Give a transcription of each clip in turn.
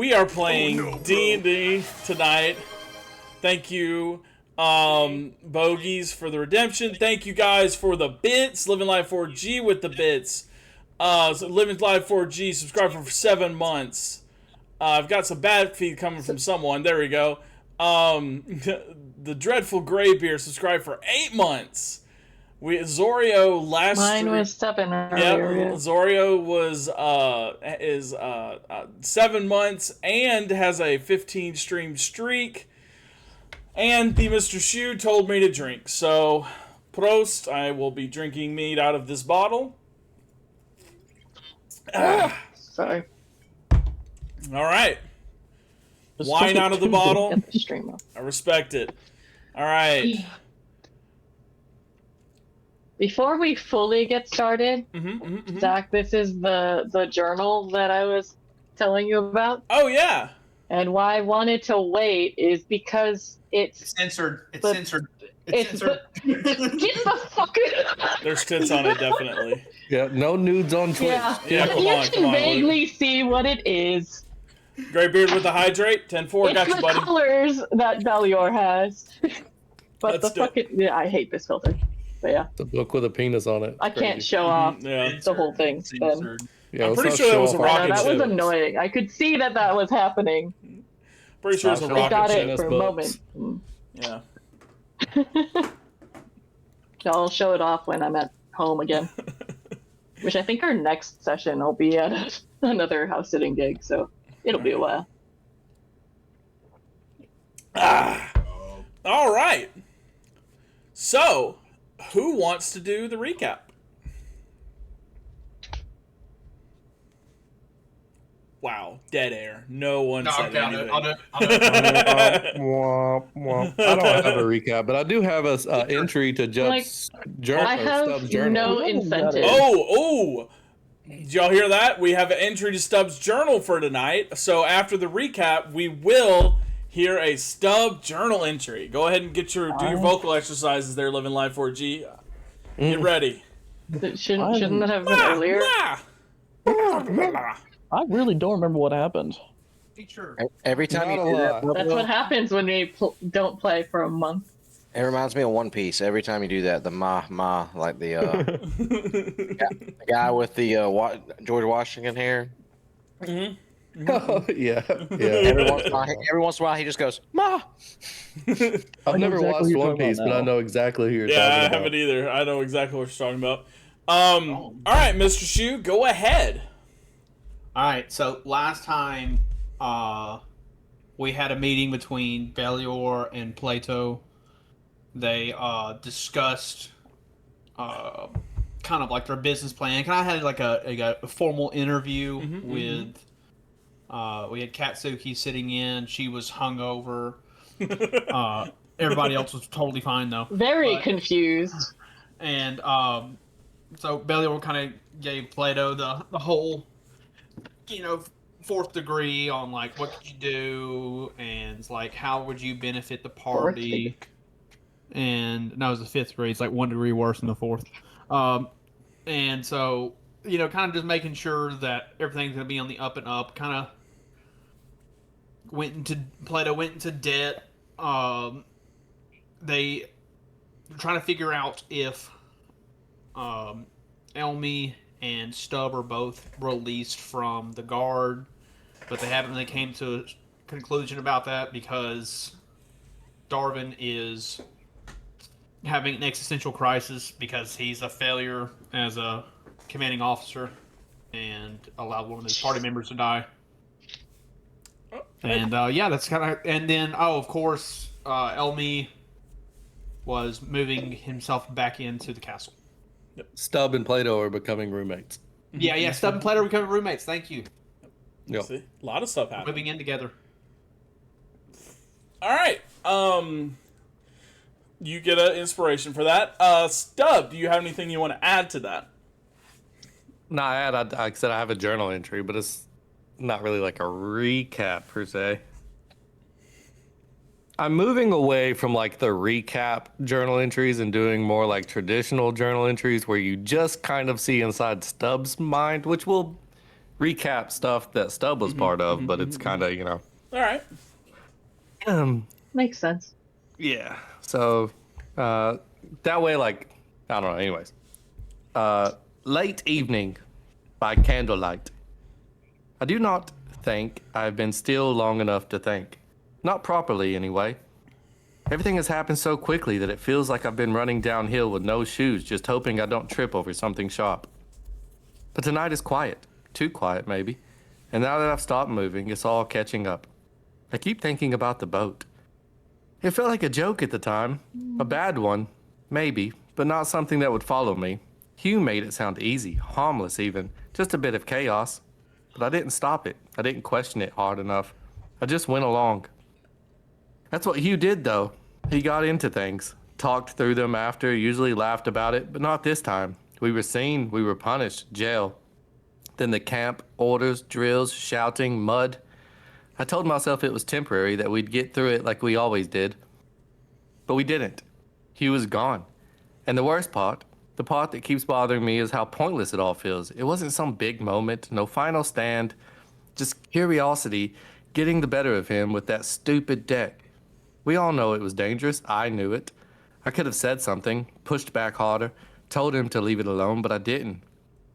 we are playing D&D tonight. Thank you, Bogies, for the redemption. Thank you guys for the bits. Living Life 4G with the bits. So Living Life 4G, subscribe for 7 months. I've got some bad feed coming from someone. There we go. The Dreadful Graybeard, subscribed for 8 months. Zorio last Mine was 7 earlier. Yep, Zorio was 7 months and has a 15 stream streak. And the Mr. Shu told me to drink. So, Prost, I will be drinking mead out of this bottle. Sorry. All right. Wine out of the bottle. I respect it. All right. Before we fully get started, Zach, this is the journal that I was telling you about. Oh, yeah. And why I wanted to wait is because it's censored. It's censored. It's censored. Get the fuck out. There's tits on it, definitely. Yeah, no nudes on Twitch. Yeah, come you on, can vaguely see what it is. Graybeard with the hydrate, 10-4, got you, buddy. It's the colors that Beljor has. But That's the fucking... Yeah, I hate this filter. But yeah. The book with a penis on it. I can't show off the whole thing. Then. Yeah, I'm pretty sure that was a rocket That ship. was annoying. I could see that was happening. Pretty sure it was a I rocket got ship. it for a moment. Yeah. I'll show it off when I'm at home again. Which I think our next session will be at another house sitting gig, so it'll be a while. All right. So, who wants to do the recap? Wow, dead air. No one said anything. I'll do it. I don't have a recap, but I do have a entry to Stubbs' journal. I have no incentive. Oh! Did y'all hear that? We have an entry to Stubbs' journal for tonight. So after the recap, we will hear a Stubbs journal entry. Go ahead and do your vocal exercises there, Living Life 4G. Get ready. Shouldn't that have been earlier? I really don't remember what happened. Sure. Every time you do that, that's what happens when we don't play for a month. It reminds me of One Piece. Every time you do that, the like the guy with the George Washington hair. Oh, yeah. Every once in a while, he just goes ma. I've never watched One Piece, but I know exactly who you're talking about. Yeah, I haven't either. I know exactly what you're talking about. All right, Mr. Shu, go ahead. All right, so last time we had a meeting between Beljor and Plato. They discussed kind of like their business plan. Kind of had like a formal interview with. We had Katsuki sitting in. She was hungover. Everybody else was totally fine though. Very confused. And so Beljor kind of gave Plato the whole. Fourth degree on like what could you do and like how would you benefit the party, and no, it was the fifth degree. It's like 1 degree worse than the fourth, and so kind of just making sure that everything's gonna be on the up and up. Kind of Plato went into debt. They were trying to figure out if Elmi and Stubb are both released from the guard, but they haven't really came to a conclusion about that because Darwin is having an existential crisis because he's a failure as a commanding officer and allowed one of his party members to die. And that's kind of, and then of course, Elmi was moving himself back into the castle. Stubb and Plato are becoming roommates. Yeah. Stubb and Plato are becoming roommates. Thank you. Yep. See, a lot of stuff happening. Moving in together. All right. You get an inspiration for that. Stubb, do you have anything you want to add to that? No, like I said, I have a journal entry, but it's not really like a recap per se. I'm moving away from like the recap journal entries and doing more like traditional journal entries where you just kind of see inside Stubbs' mind, which will recap stuff that Stub was part of, but it's kind of, All right. Makes sense. Yeah. So that way, like, I don't know. Anyways, late evening by candlelight. I do not think I've been still long enough to think. Not properly, anyway. Everything has happened so quickly that it feels like I've been running downhill with no shoes, just hoping I don't trip over something sharp. But tonight is quiet. Too quiet, maybe. And now that I've stopped moving, it's all catching up. I keep thinking about the boat. It felt like a joke at the time. A bad one, maybe, but not something that would follow me. Hugh made it sound easy, harmless even, just a bit of chaos. But I didn't stop it. I didn't question it hard enough. I just went along. That's what Hugh did, though. He got into things, talked through them after, usually laughed about it, but not this time. We were seen, we were punished, jail. Then the camp, orders, drills, shouting, mud. I told myself it was temporary, that we'd get through it like we always did. But we didn't. Hugh was gone. And the worst part, the part that keeps bothering me, is how pointless it all feels. It wasn't some big moment, no final stand, just curiosity getting the better of him with that stupid deck. We all know it was dangerous. I knew it. I could have said something, pushed back harder, told him to leave it alone, but I didn't.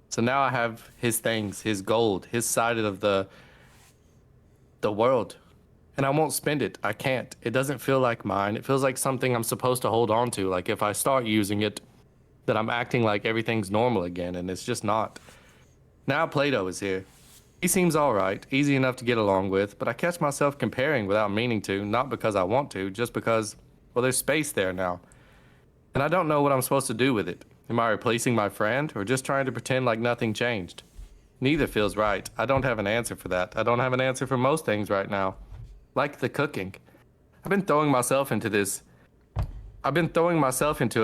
So now I have his things, his gold, his side of the world. And I won't spend it. I can't. It doesn't feel like mine. It feels like something I'm supposed to hold on to. Like if I start using it, that I'm acting like everything's normal again, and it's just not. Now Plato is here. He seems all right, easy enough to get along with, but I catch myself comparing without meaning to, not because I want to, just because, well, there's space there now. And I don't know what I'm supposed to do with it. Am I replacing my friend, or just trying to pretend like nothing changed? Neither feels right. I don't have an answer for that. I don't have an answer for most things right now. Like the cooking. I've been throwing myself into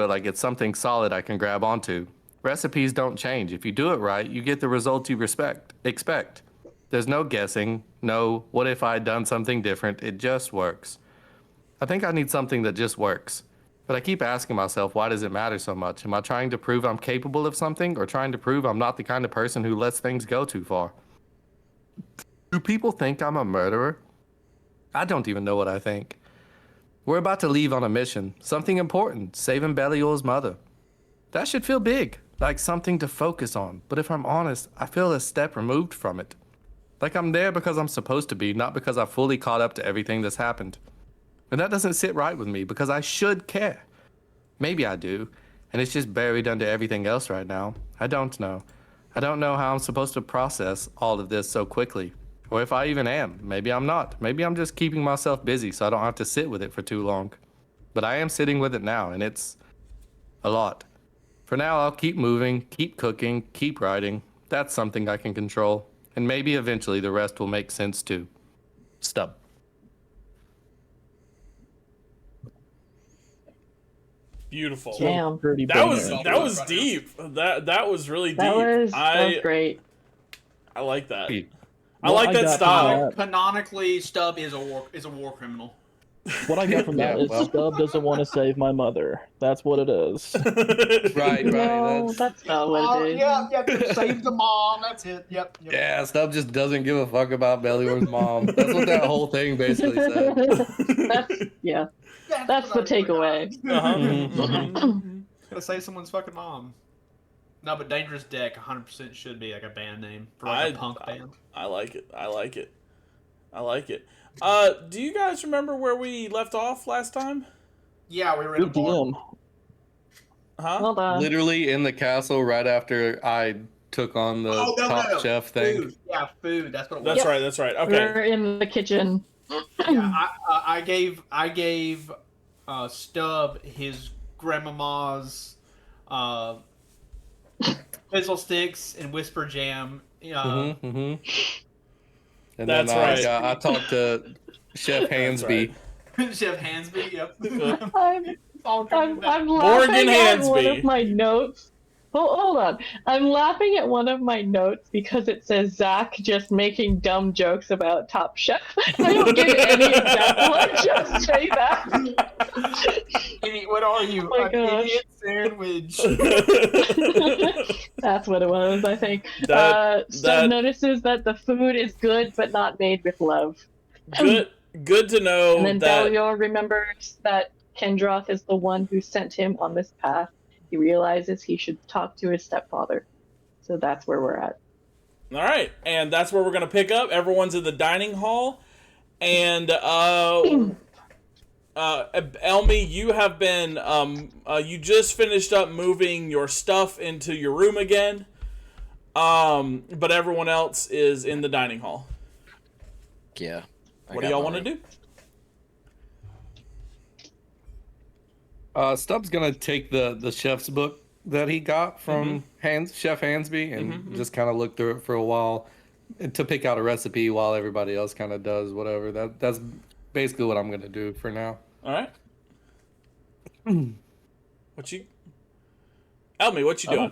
it like it's something solid I can grab onto. Recipes don't change. If you do it right, you get the results you expect. There's no guessing, no what if I'd done something different, it just works. I think I need something that just works. But I keep asking myself, why does it matter so much? Am I trying to prove I'm capable of something, or trying to prove I'm not the kind of person who lets things go too far? Do people think I'm a murderer? I don't even know what I think. We're about to leave on a mission, something important, saving Beljor's mother. That should feel big, like something to focus on, but if I'm honest, I feel a step removed from it. Like I'm there because I'm supposed to be, not because I've fully caught up to everything that's happened. And that doesn't sit right with me, because I should care. Maybe I do, and it's just buried under everything else right now. I don't know. I don't know how I'm supposed to process all of this so quickly. Or if I even am. Maybe I'm not. Maybe I'm just keeping myself busy so I don't have to sit with it for too long. But I am sitting with it now, and it's a lot. For now, I'll keep moving, keep cooking, keep writing. That's something I can control. And maybe eventually the rest will make sense too. Stub. Beautiful. Damn. Pretty That big. was deep. That was really deep. That was great. I like that. I What like I that got from style. that- Canonically, Stub is a war criminal. What I got from that Yeah, is well. Stub doesn't want to save my mother. That's what it is. Right, No, that's not what it is. Yeah, save the mom. That's it. Yep. Yeah, Stub just doesn't give a fuck about Beljor's mom. That's what that whole thing basically said. That's the takeaway. Uh-huh. Mhm. Gotta save someone's fucking mom. No, but Dangerous Deck 100% should be like a band name for like a punk band. I like it. I like it. I like it. Do you guys remember where we left off last time? Yeah, we were in a Good bar. DM. Huh? Hold on. Literally in the castle right after I took on the top chef thing. Food. Yeah, food. That's what it was. That's right. That's right. Okay. We're in the kitchen. Yeah, I gave Stub his grandmama's fizzle sticks and whisper jam. And That's then right. I talked to Chef Hansby. Chef Hansby. Yep. I'm All coming back. laughing at one Hansby. of my notes. Hold on. I'm laughing at one of my notes because it says Zach just making dumb jokes about Top Chef. I don't give any example. I just say that. Idiot, what are you? Oh my An gosh. idiot sandwich. That's what it was, I think. That- Stub notices that the food is good but not made with love. Good to know And then that. Beljor remembers that Kendroth is the one who sent him on this path. He realizes he should talk to his stepfather. So that's where we're at. All right, and that's where we're gonna pick up. Everyone's in the dining hall, and Elmi, you have been you just finished up moving your stuff into your room again, but everyone else is in the dining hall. Yeah. What do y'all want to do? Stubb's gonna take the chef's book that he got from Chef Hansby and just kind of look through it for a while to pick out a recipe while everybody else kind of does whatever. That's basically what I'm gonna do for now. All right. Elmi, what you doing?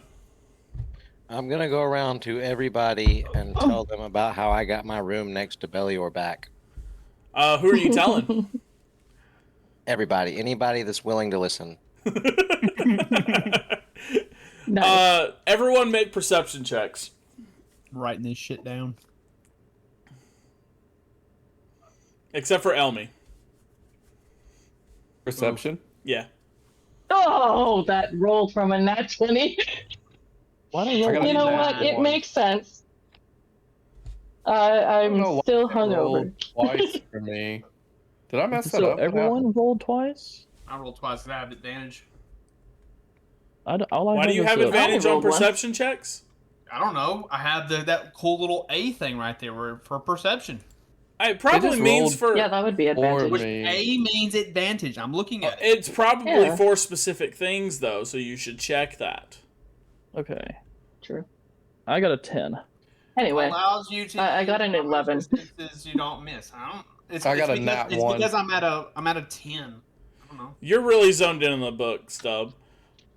I'm gonna go around to everybody and tell them about how I got my room next to Beljor back. Who are you telling? Everybody, anybody that's willing to listen. Nice. Everyone make perception checks. Writing this shit down. Except for Elmi. Perception. Yeah. Oh, that rolled from a nat 20. Why don't I gotta You do know that what? It one. makes sense. I don't know I'm why still it hungover. rolled twice for me. Did I mess that So up? What everyone happened? rolled twice? I rolled twice, and I have advantage. All I Why do you is have a- advantage I on rolled once. perception checks? I don't know. I have that cool little A thing right there for perception. It probably just means rolled for Yeah, that would be Or advantage. Which me. A means advantage. I'm looking at it. it's probably Yeah. for specific things though, so you should check that. Okay. True. I got a 10. Anyway, Allows you to. I got an 11. Instances you don't miss. I don't. I got a because, nat it's 1. because I'm at a 10. I don't know. You're really zoned in on the book, Stub.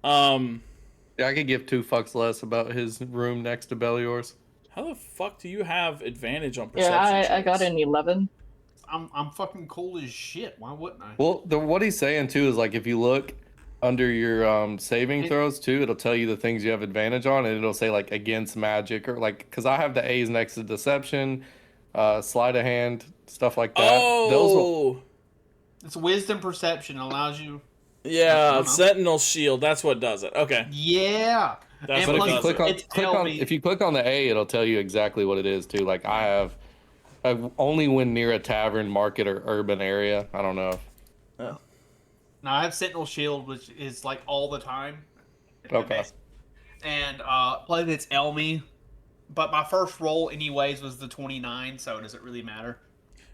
Yeah, I could give 2 fucks less about his room next to Beljor's. How the fuck do you have advantage on perception yeah, checks? I got an 11. I'm fucking cool as shit. Why wouldn't I? Well, what he's saying too is like if you look under your saving throws too, it'll tell you the things you have advantage on, and it'll say like against magic or like because I have the A's next to deception, sleight of hand, stuff like that. Those will, Oh, It's wisdom perception. Allows you. I yeah, don't know. Sentinel Shield. That's what does it. Okay. Yeah. That's And what but it if does you click on it's click on LV. if you click on the A, it'll tell you exactly what it is too. Like I've only when near a tavern, market, or urban area. I don't know. No, I have Sentinel Shield, which is like all the time. Okay. And play it's Elmi, but my first roll anyways was the 29, so does it really matter?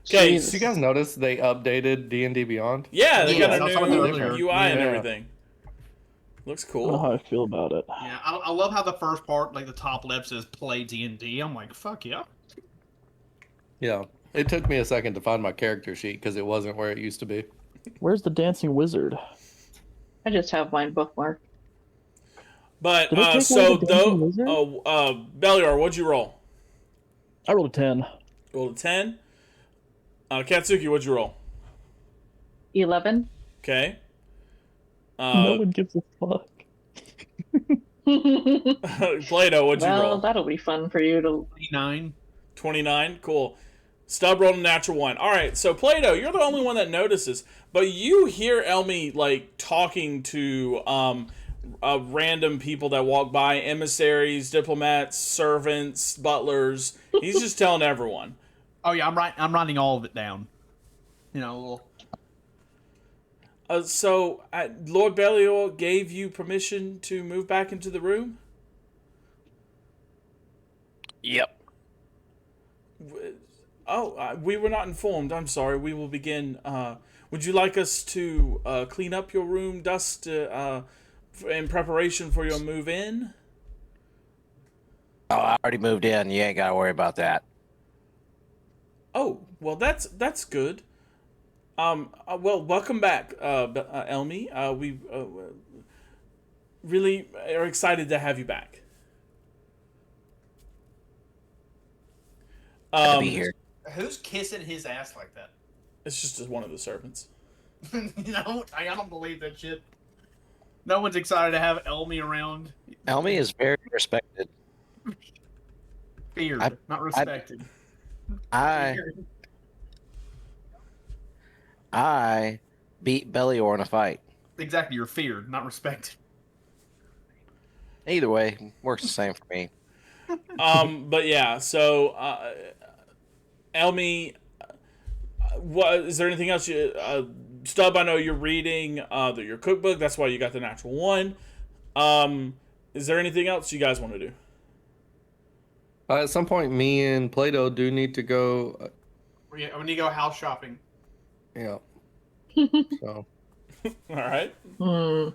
Okay. Jesus. So you guys notice they updated D&D Beyond? Yeah, they Yeah, got a that's what new I heard. UI and Yeah. everything. Looks I don't know how cool. I feel about it. Yeah, I love how the first part, like the top left, says play D&D. I'm like, fuck yeah. Yeah. It took me a second to find my character sheet because it wasn't where it used to be. Where's the dancing wizard? I just have mine bookmarked. But Did it take so away the dancing wizard? Beljor, what'd you roll? I rolled a 10. Rolled a 10. Katsuki, what'd you roll? 11. Okay. No one gives a fuck. Plato, what'd you Well, roll? that'll be fun for you to. 29. 29. Cool. Stub rolled a natural 1. All right, so Plato, you're the only one that notices, but you hear Elmi like talking to random people that walk by, emissaries, diplomats, servants, butlers. He's just telling everyone. Oh yeah, I'm writing all of it down. You know, a little. So Lord Beljor gave you permission to move back into the room? Yep. Oh, we were not informed. I'm sorry. We will begin. Would you like us to clean up your room, dust in preparation for your move in? Oh, I already moved in. You ain't got to worry about that. Oh, well, that's good. Well, welcome back, Elmi. really are excited to have you back. Good to be here. Who's kissing his ass like that? It's just one of the servants. No, I don't believe that shit. No one's excited to have Elmi around. Elmi is very respected. Feared, not respected. I beat Beljor in a fight. Exactly, you're feared, not respected. Either way, works the same for me. But yeah, so Elmi, what is there anything else you Stub? I know you're reading your cookbook. That's why you got the natural one. Is there anything else you guys want to do? At some point, me and Plato do need to go. Yeah, when you go house shopping. Yeah. So All right. I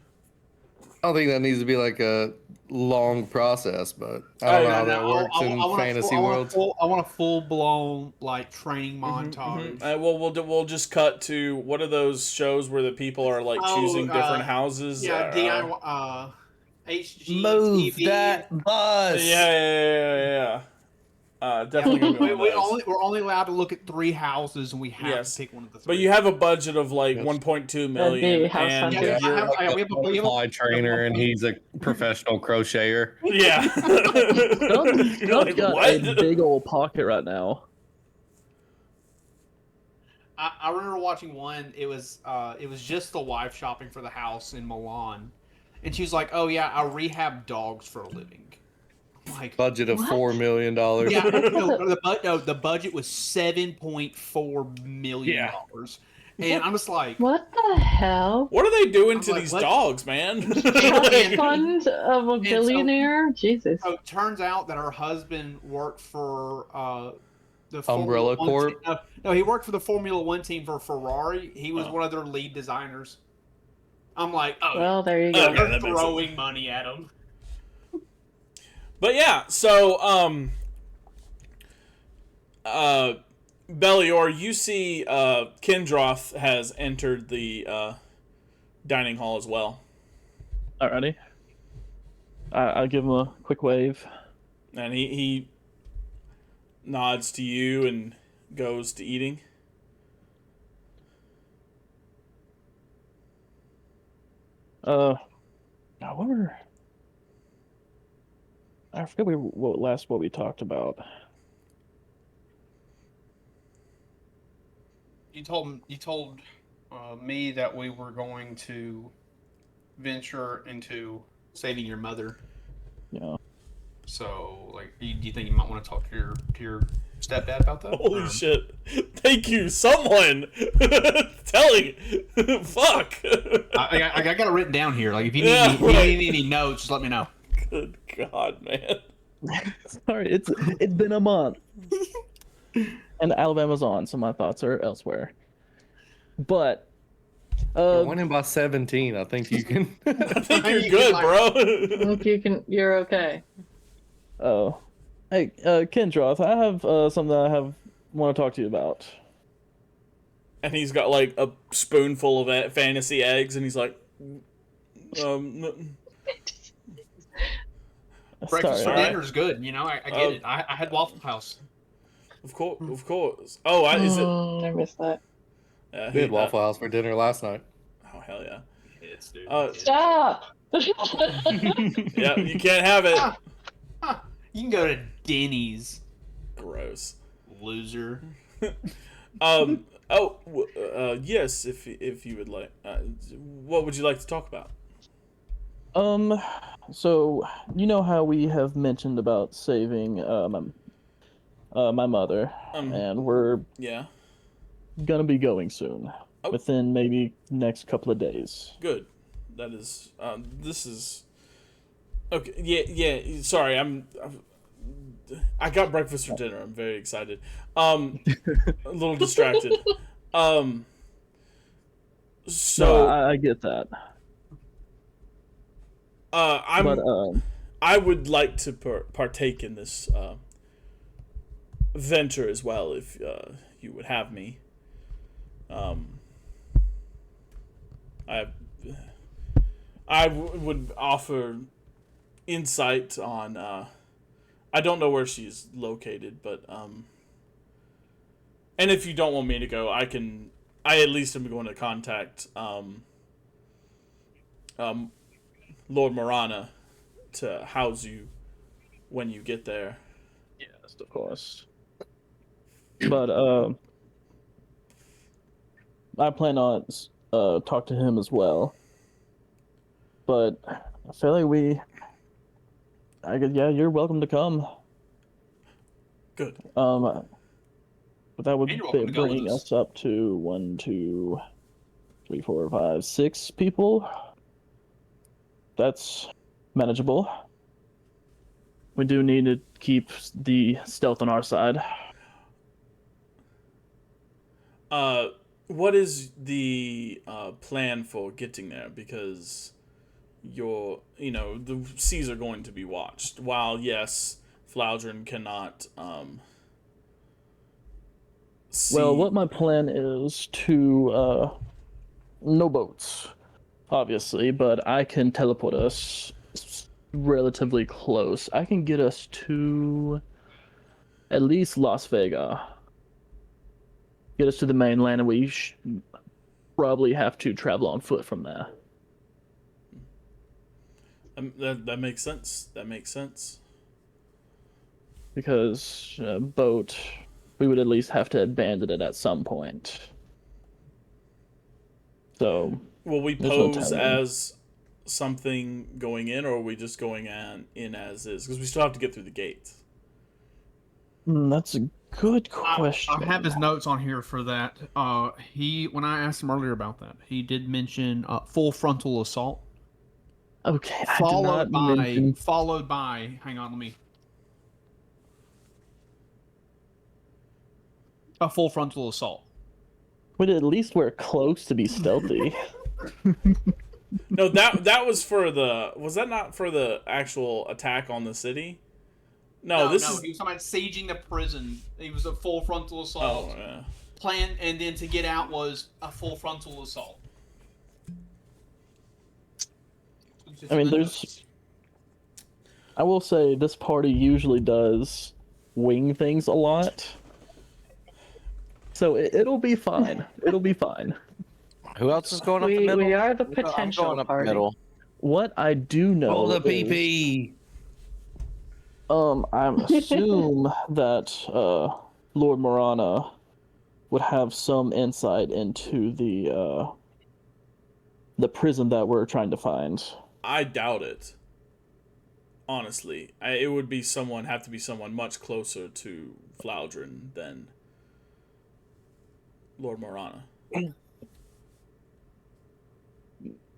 don't think that needs to be like a long process, but I don't know how that works in fantasy worlds. I want a full-blown like training montage. Well, we'll just cut to what are those shows where the people are like choosing different houses? Yeah, DIY. HG. Move TV. that bus. Yeah. Definitely. Gonna be one of those. We're only allowed to look at 3 houses, and we have to pick one of the 3. But you have a budget of like 1.2 million, and we have a fly trainer, and he's a professional crocheter. Yeah. Doug's got a big old pocket right now. I remember watching one. It was just the wife shopping for the house in Milan, and she was like, "Oh yeah, I rehab dogs for a living." Like budget of $4 million. Yeah, the budget was $7.4 million. And I'm just like, what the hell? What are they doing to these dogs, man? Trust fund of a billionaire? Jesus. So it turns out that her husband worked for the Umbrella Corp. No, he worked for the Formula One team for Ferrari. He was one of their lead designers. I'm like, oh, well, there you go. They're throwing money at him. But yeah, so Beljor, you see Kindroth has entered the dining hall as well. Alrighty. I'll give him a quick wave. And he nods to you and goes to eating. I forget what we talked about. You told me that we were going to venture into saving your mother. Yeah. So, like, do you think you might want to talk to your stepdad about that? Holy shit! Thank you, someone telling. Fuck. I got it written down here. Like, if you need any notes, just let me know. Good God, man. Sorry, it's been a month. And Alabama's on, so my thoughts are elsewhere. But You're winning by 17. I think you can. I think you're good, bro. I think you're okay. Oh, hey, Kindroth, I have something I want to talk to you about. And he's got like a spoonful of fantasy eggs, and he's like, Breakfast for dinner is good, you know. I get it. I had Waffle House. Of course. Oh, is it? I missed that. We had Waffle House for dinner last night. Oh hell yeah! It's dude. Stop! Yeah, you can't have it. You can go to Denny's. Gross. Loser. Yes. If you would like, what would you like to talk about? So you know how we have mentioned about saving my mother, and we're gonna be going soon, within maybe next couple of days. Good. That is. This is. Okay. Yeah. Sorry, I got breakfast for dinner. I'm very excited. A little distracted. So No, I get that. I would like to partake in this venture as well, if you would have me. I would offer insight on. I don't know where she's located, but and if you don't want me to go, I can. I at least am going to contact Lord Marana to house you when you get there. Yes, of course. But I plan on talk to him as well. But I feel like yeah, you're welcome to come. Good. But that would And you're welcome to go with bring us. us up to 1, 2, 3, 4, 5, 6 people. That's manageable. We do need to keep the stealth on our side. What is the plan for getting there? Because the seas are going to be watched. While yes, Floudrin cannot see. Well, what my plan is to no boats, obviously, but I can teleport us relatively close. I can get us to at least Las Vegas. Get us to the mainland, and we probably have to travel on foot from there. That makes sense. That makes sense. Because boat, we would at least have to abandon it at some point. So. Will we there's no pose telling. as something going in, or are we just going in as is? Because we still have to get through the gate. That's a good question. I have his notes on here for that. When I asked him earlier about that, he did mention full frontal assault. Okay, Followed by. Hang on, let me. A full frontal assault. But at least we're close to be stealthy. No, that was for the. Was that not for the actual attack on the city? No, he was talking about sieging the prison. It was a full frontal assault. Oh, yeah. Plan, and then to get out was a full frontal assault. I mean, I will say this party usually does wing things a lot. So it'll be fine. It'll be fine. Who else is going up the middle? We are the I'm potential going up the party. middle. What I do know Roll the is, PP. I assume that Lord Marana would have some insight into the prison that we're trying to find. I doubt it. Honestly, it would be have to be someone much closer to Floudrin than Lord Marana.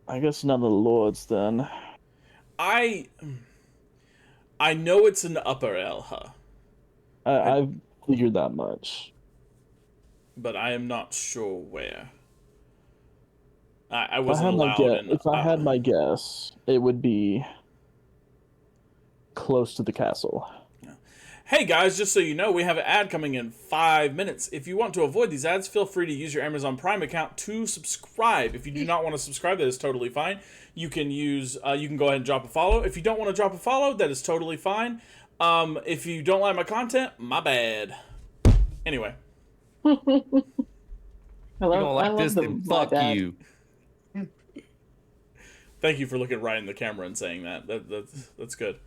I guess none of the lords then. I know it's in the upper Elha, I figured that much. but I am not sure where. I wasn't allowed. If I had my guess, it would be close to the castle. Hey guys, just so you know, we have an ad coming in 5 minutes. If you want to avoid these ads, feel free to use your Amazon Prime account to subscribe. If you do not want to subscribe, that is totally fine. You can you can go ahead and drop a follow. If you don't want to drop a follow, that is totally fine. If you don't like my content, my bad. Anyway. You don't like this, then fuck you. Thank you for looking right in the camera and saying that. That's good.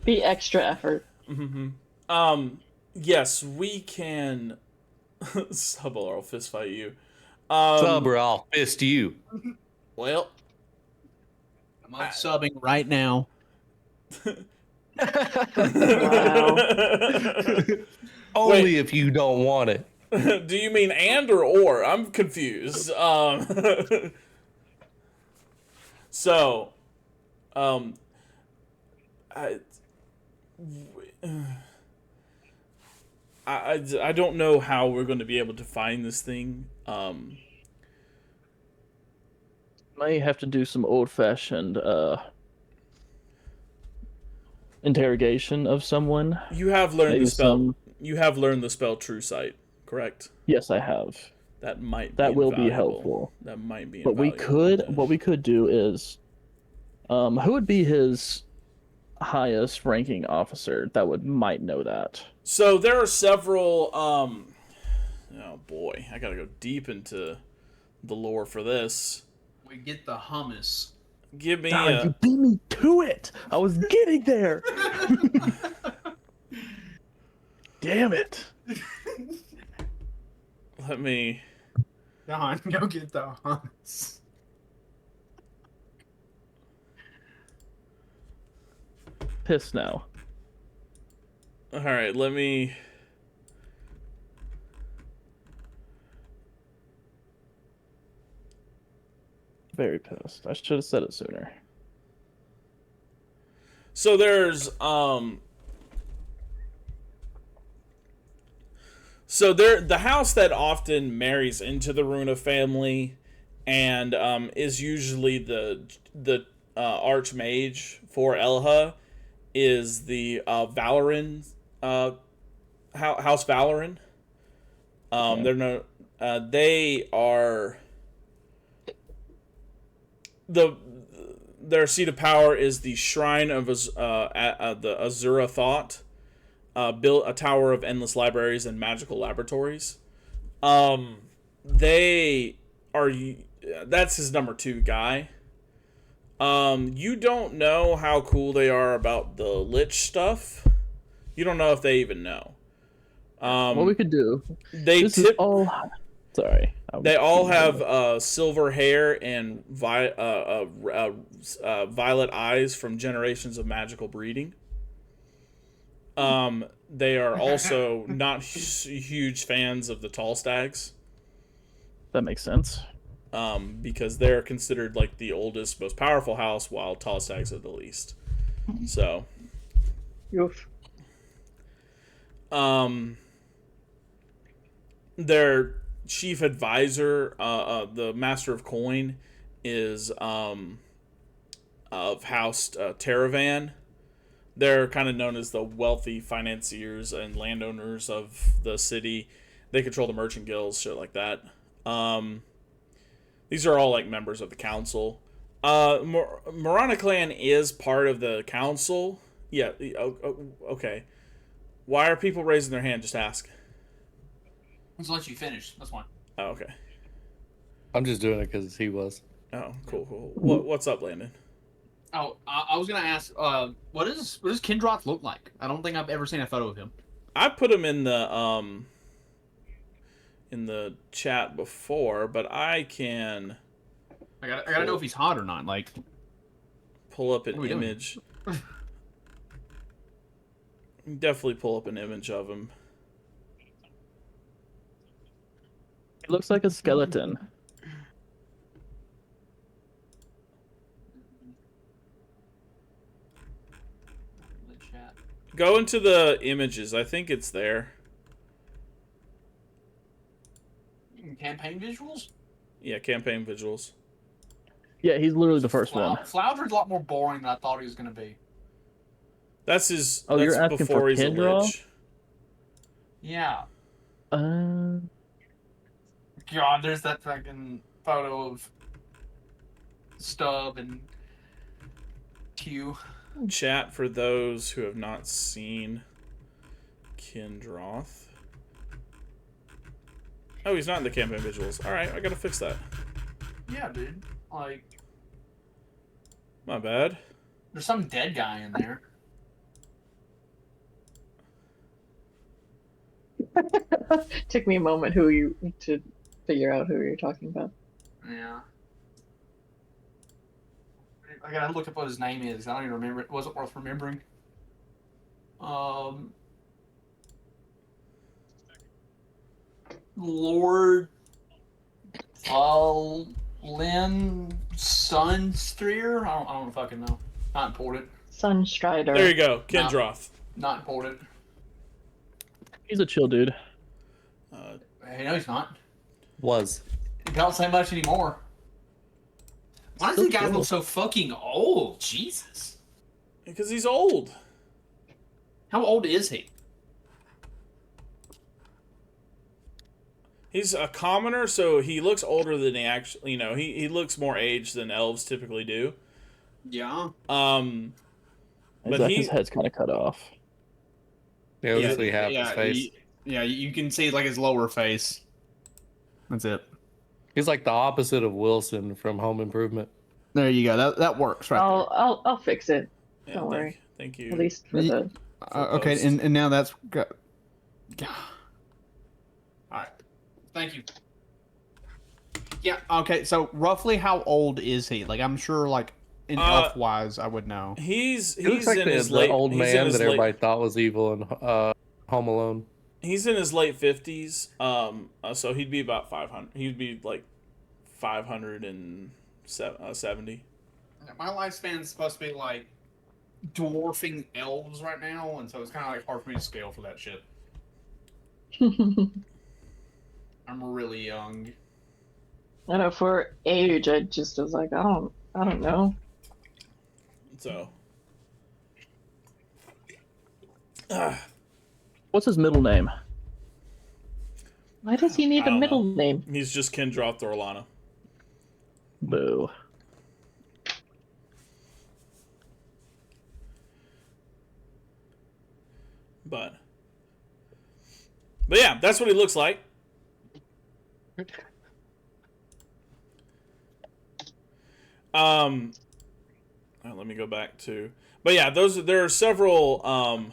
The extra effort. Yes, we can. Sub or I'll fist fight you. Sub or I'll fist you. Well, I'm subbing right now. Wow. Only if you don't want it. Do you mean and or? I'm confused. So, I don't know how we're going to be able to find this thing. May have to do some old-fashioned interrogation of someone. You have learned Maybe the spell. some- You have learned the spell True Sight, correct? Yes, I have. That might be That will be invaluable. helpful. That might be But invaluable. what we could do is, who would be his highest ranking officer that might know that? So there are several. Oh boy, I gotta go deep into the lore for this. We get the hummus. Give me. You beat me to it. I was getting there. Damn it. Let me. Don, go get the hummus. Piss now. All right, let me. Very pissed. I should have said it sooner. So there's So the house that often marries into the Runa family, and is usually the archmage for Elha, is the Valoran House Valoran. They're no they are their seat of power is the Shrine of the Azura Thought. Built a tower of endless libraries and magical laboratories. They are. That's his number 2 guy. You don't know how cool they are about the Lich stuff. You don't know if they even know. What we could do? They Sorry. They all have silver hair and violet eyes from generations of magical breeding. They are also not huge fans of the tall stags. That makes sense. Because they're considered like the oldest, most powerful house, while tall stags are the least. So, Oof. Their chief advisor, the Master of Coin, is of House Teravan. They're kind of known as the wealthy financiers and landowners of the city. They control the merchant guilds, shit like that. These are all like members of the council. Morana clan is part of the council. Yeah. Okay. Why are people raising their hand? Just ask. Let's let you finish. That's fine. Oh, okay. I'm just doing it because he was. Oh, cool. What's up, Landon? Oh, I was gonna ask, what does Kindroth look like? I don't think I've ever seen a photo of him. I put him in the chat before, but I can. I gotta know if he's hot or not. Like, pull up an image. Definitely pull up an image of him. It looks like a skeleton. Go into the images. I think it's there. Campaign visuals? Yeah, campaign visuals. Yeah, he's literally the first one. Flounder's a lot more boring than I thought he was gonna be. That's his. Oh, that's you're asking before for he's Kendra? a lich. Yeah. Uh, God, there's that fucking photo of Stub and Q. Chat for those who have not seen Kindroth. Oh, he's not in the campaign visuals. All right, I gotta fix that. Yeah, dude. Like, My bad. there's some dead guy in there. Took me a moment to figure out who you're talking about. Yeah. I gotta look up what his name is. I don't even remember. It wasn't worth remembering. Lord Lynn Sunstreer? I don't fucking know. Not important. Sunstrider. There you go, Kindroth. Not important. he's a chill dude. Hey, no, he's not. Was. He don't say much anymore. Why does So the guy cool. look so fucking old? Jesus. Because he's old. How old is he? He's a commoner, so he looks older than he actually. He looks more aged than elves typically do. Yeah. It's like his head's kind of cut off. Yeah, we see half his face. You can see like his lower face. That's it. He's like the opposite of Wilson from Home Improvement. There you go. That works right I'll fix it. Yeah, Don't worry. Thank you. At least for the. Okay, and now that's. All right. Thank you. Yeah. Okay. So roughly, how old is he? Like, I'm sure, like in elf wise, I would know. He's looks like in his the late old man that everybody thought was evil in Home Alone. He's in his late 50s. So he'd be about 500. He'd be like 570. My lifespan's supposed to be like dwarfing elves right now, and so it's kind of like hard for me to scale for that shit. I'm really young. I know for age, I just was like, I don't know. So. What's his middle name? Why does he need a middle name? He's just Kendra Thorlana. Boo. But yeah, that's what he looks like. Let me go back to. But yeah, there are several.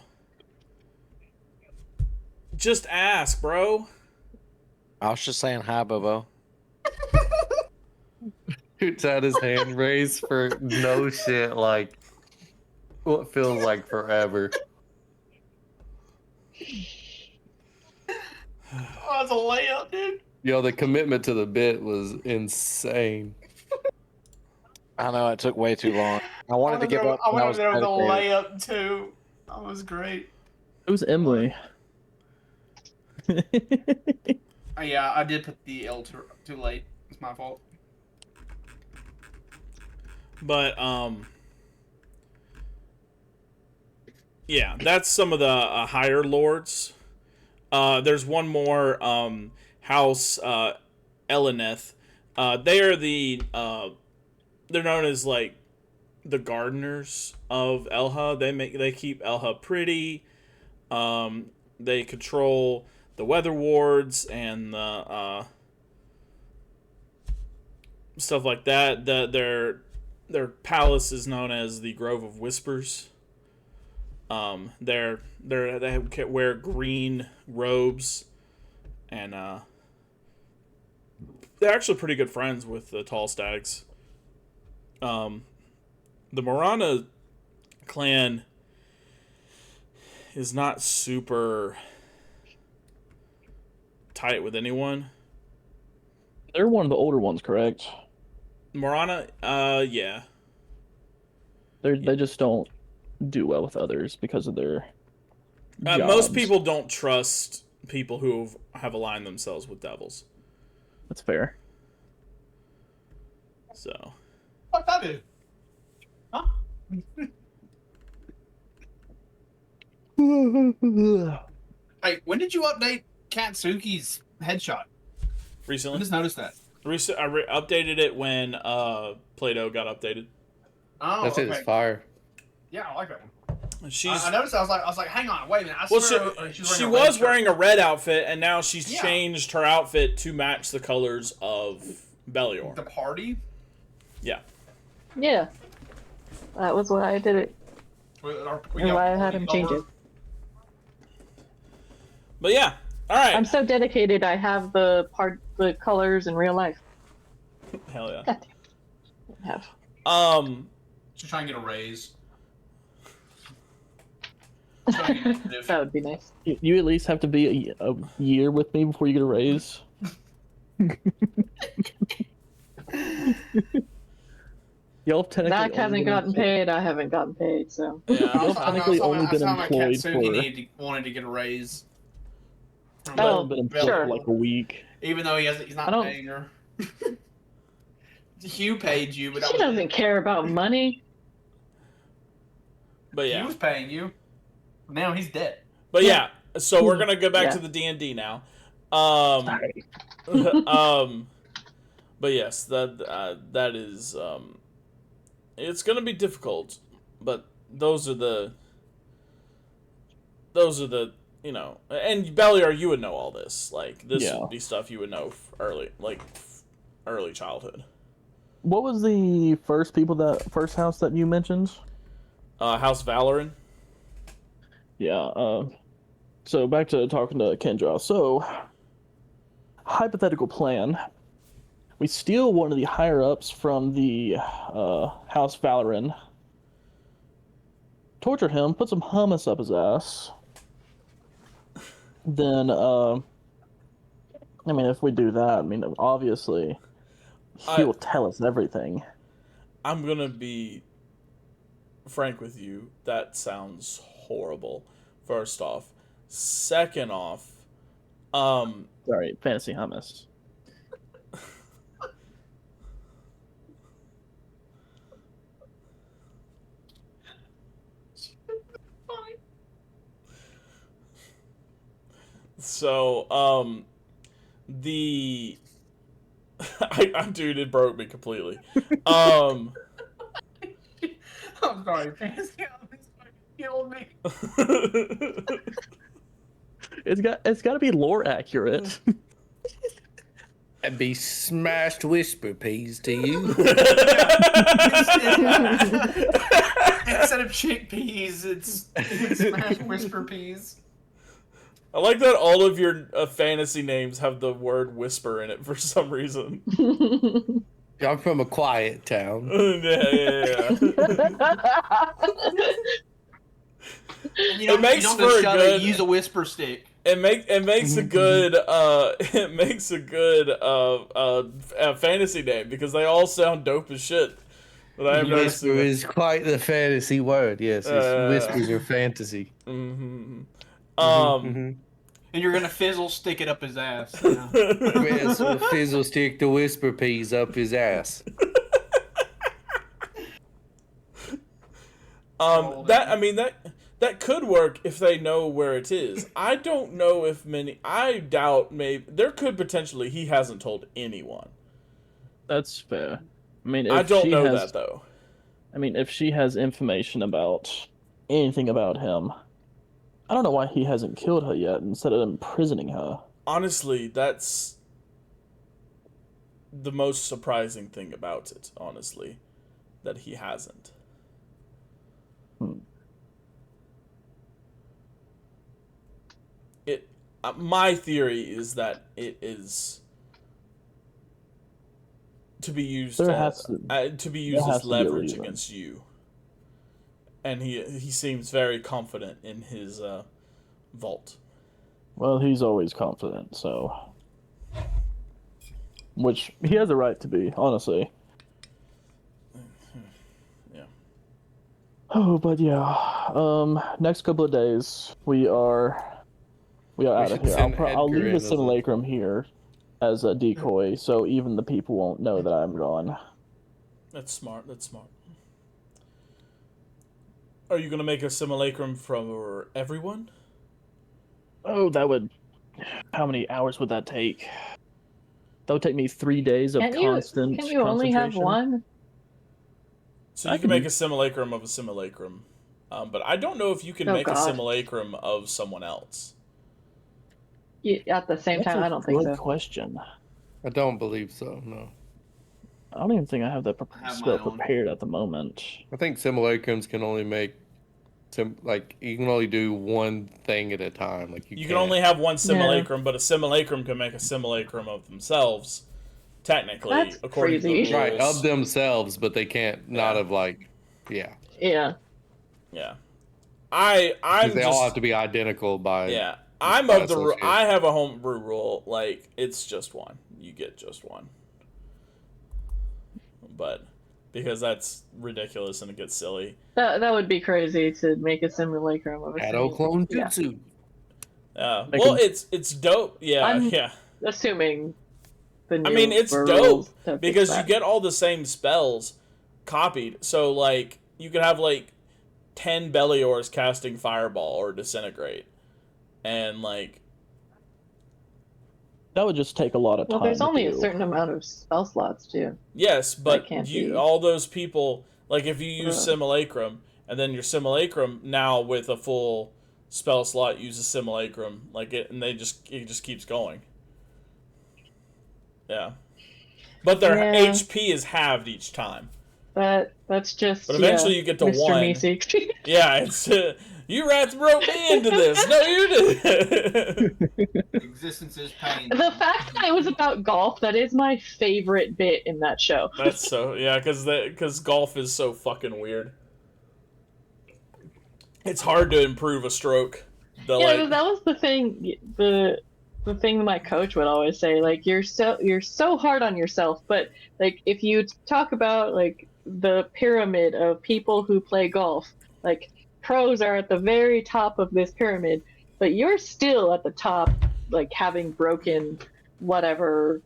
Just ask, bro. I was just saying hi, Bobo. Dude's had his hand raised for no shit, like what feels like forever. Oh, it's a layup, dude. Yo, the commitment to the bit was insane. I know it took way too long. I wanted to give up. I wanted to know the dedicated. layup too. That was great. Who's Emily? Yeah, I did put the L too late. It's my fault. But yeah, that's some of the higher lords. There's one more house, Eleneth. They are they're known as like the gardeners of Elha. They keep Elha pretty. They control the weather wards and the stuff like that. Their palace is known as the Grove of Whispers. They wear green robes, and they're actually pretty good friends with the Tall Stags. The Morana clan is not super tight with anyone. They're one of the older ones, correct? Morana, yeah. They just don't do well with others because of their jobs. Most people don't trust people who have aligned themselves with devils. That's fair. So. What that do? Huh? Hey, when did you update Katsuki's headshot? Recently. I just noticed that. I updated it when Play-Doh got updated. Oh, That's okay. It's fire. Yeah, I like that one. I noticed. I was like, hang on, wait a minute. I swear she was wearing a red outfit, and now she's changed her outfit to match the colors of Beljor. The party. Yeah. Yeah. That was why I did it. And why I had him change it. But yeah, all right. I'm so dedicated. I have the colors in real life. Hell yeah. I have. Just try and get a raise. That would be nice. You at least have to be a year with me before you get a raise. Y'all have technically Zach hasn't gotten paid. I haven't gotten paid, so. Y'all have technically only been employed for. Wanted to get a raise. Oh, been employed sure. for like a week. Even though he's not paying her. Hugh paid you, but She doesn't care about money. But yeah. He was paying you. Now he's dead. But yeah, so we're gonna go back to the D&D now. Um, but yes, that is it's gonna be difficult, but those are the and Beljor, you would know all this. Like this would be stuff you would know early childhood. What was the first house that you mentioned? House Valoran. Yeah. So back to talking to Kendra. So, hypothetical plan. We steal one of the higher ups from the House Valoran, torture him, put some hummus up his ass. Then, if we do that, obviously, he will tell us everything. I'm gonna be frank with you. That sounds horrible. First off. Second off, sorry, fantasy hummus. So, dude, it broke me completely. I'm sorry, fantasy hummus killed me. It's got to be lore accurate. And be smashed whisper peas to you. Instead of chickpeas, it's smashed whisper peas. I like that all of your fantasy names have the word whisper in it for some reason. I'm from a quiet town. Yeah. You don't just shut it, use a whisper stick. It makes a good fantasy name because they all sound dope as shit. Whisper is quite the fantasy word. Yes, whispers are fantasy. Mm-hmm. And you're gonna fizzle stick it up his ass. You know? Yes, fizzle stick the whisper peas up his ass. That could work if they know where it is. I don't know if I doubt maybe there could potentially he hasn't told anyone. That's fair. I don't know that though. If she has information about anything about him, I don't know why he hasn't killed her yet instead of imprisoning her. Honestly, that's the most surprising thing about it, honestly, that he hasn't. My theory is that it is to be used as leverage against you. And he seems very confident in his vault. Well, he's always confident, so which he has a right to be, honestly. Yeah. Oh, but yeah. Next couple of days we are out of here. I'll leave the simulacrum here as a decoy, so even the people won't know that I'm gone. That's smart. Are you gonna make a simulacrum for everyone? Oh, how many hours would that take? That would take me 3 days of constant. Can you only have one? So you can make a simulacrum of a simulacrum, but I don't know if you can make a simulacrum of someone else. At the same time, I don't think so. Good question. I don't believe so. No. I don't even think I have that spell prepared at the moment. I think simulacrums can only make you can only do one thing at a time. Like you can only have one simulacrum, but a simulacrum can make a simulacrum of themselves. Technically, that's according crazy. to the rules. Right, of themselves, but they can't not have Yeah. They all have to be identical by. Yeah. I'm of the I have a homebrew rule, like it's just one. You get just one. But because that's ridiculous and it gets silly. That would be crazy to make a simulacrum of a Shadow clone jutsu. Well, it's dope. Yeah, I'm assuming the new it's dope because you get all the same spells copied. So you could have 10 Beljors casting Fireball or Disintegrate. And That would just take a lot of time. Well, there's only to a do. certain amount of spell slots too. Yes, but can't be- all those people, like if you use simulacrum, and then your simulacrum now with a full spell slot uses simulacrum, and it just keeps going. Yeah, but their HP is halved each time. That's just. But eventually you get to Mr. 1. Meese. Yeah, it's you rats broke me into this. No, you did. Existence is pain. The fact that it was about golf, that is my favorite bit in that show. That's so because golf is so fucking weird. It's hard to improve a stroke. That was the thing. The thing that my coach would always say, like, you're so hard on yourself, but like if you talk about like the pyramid of people who play golf, like pros are at the very top of this pyramid, but you're still at the top, like having broken whatever,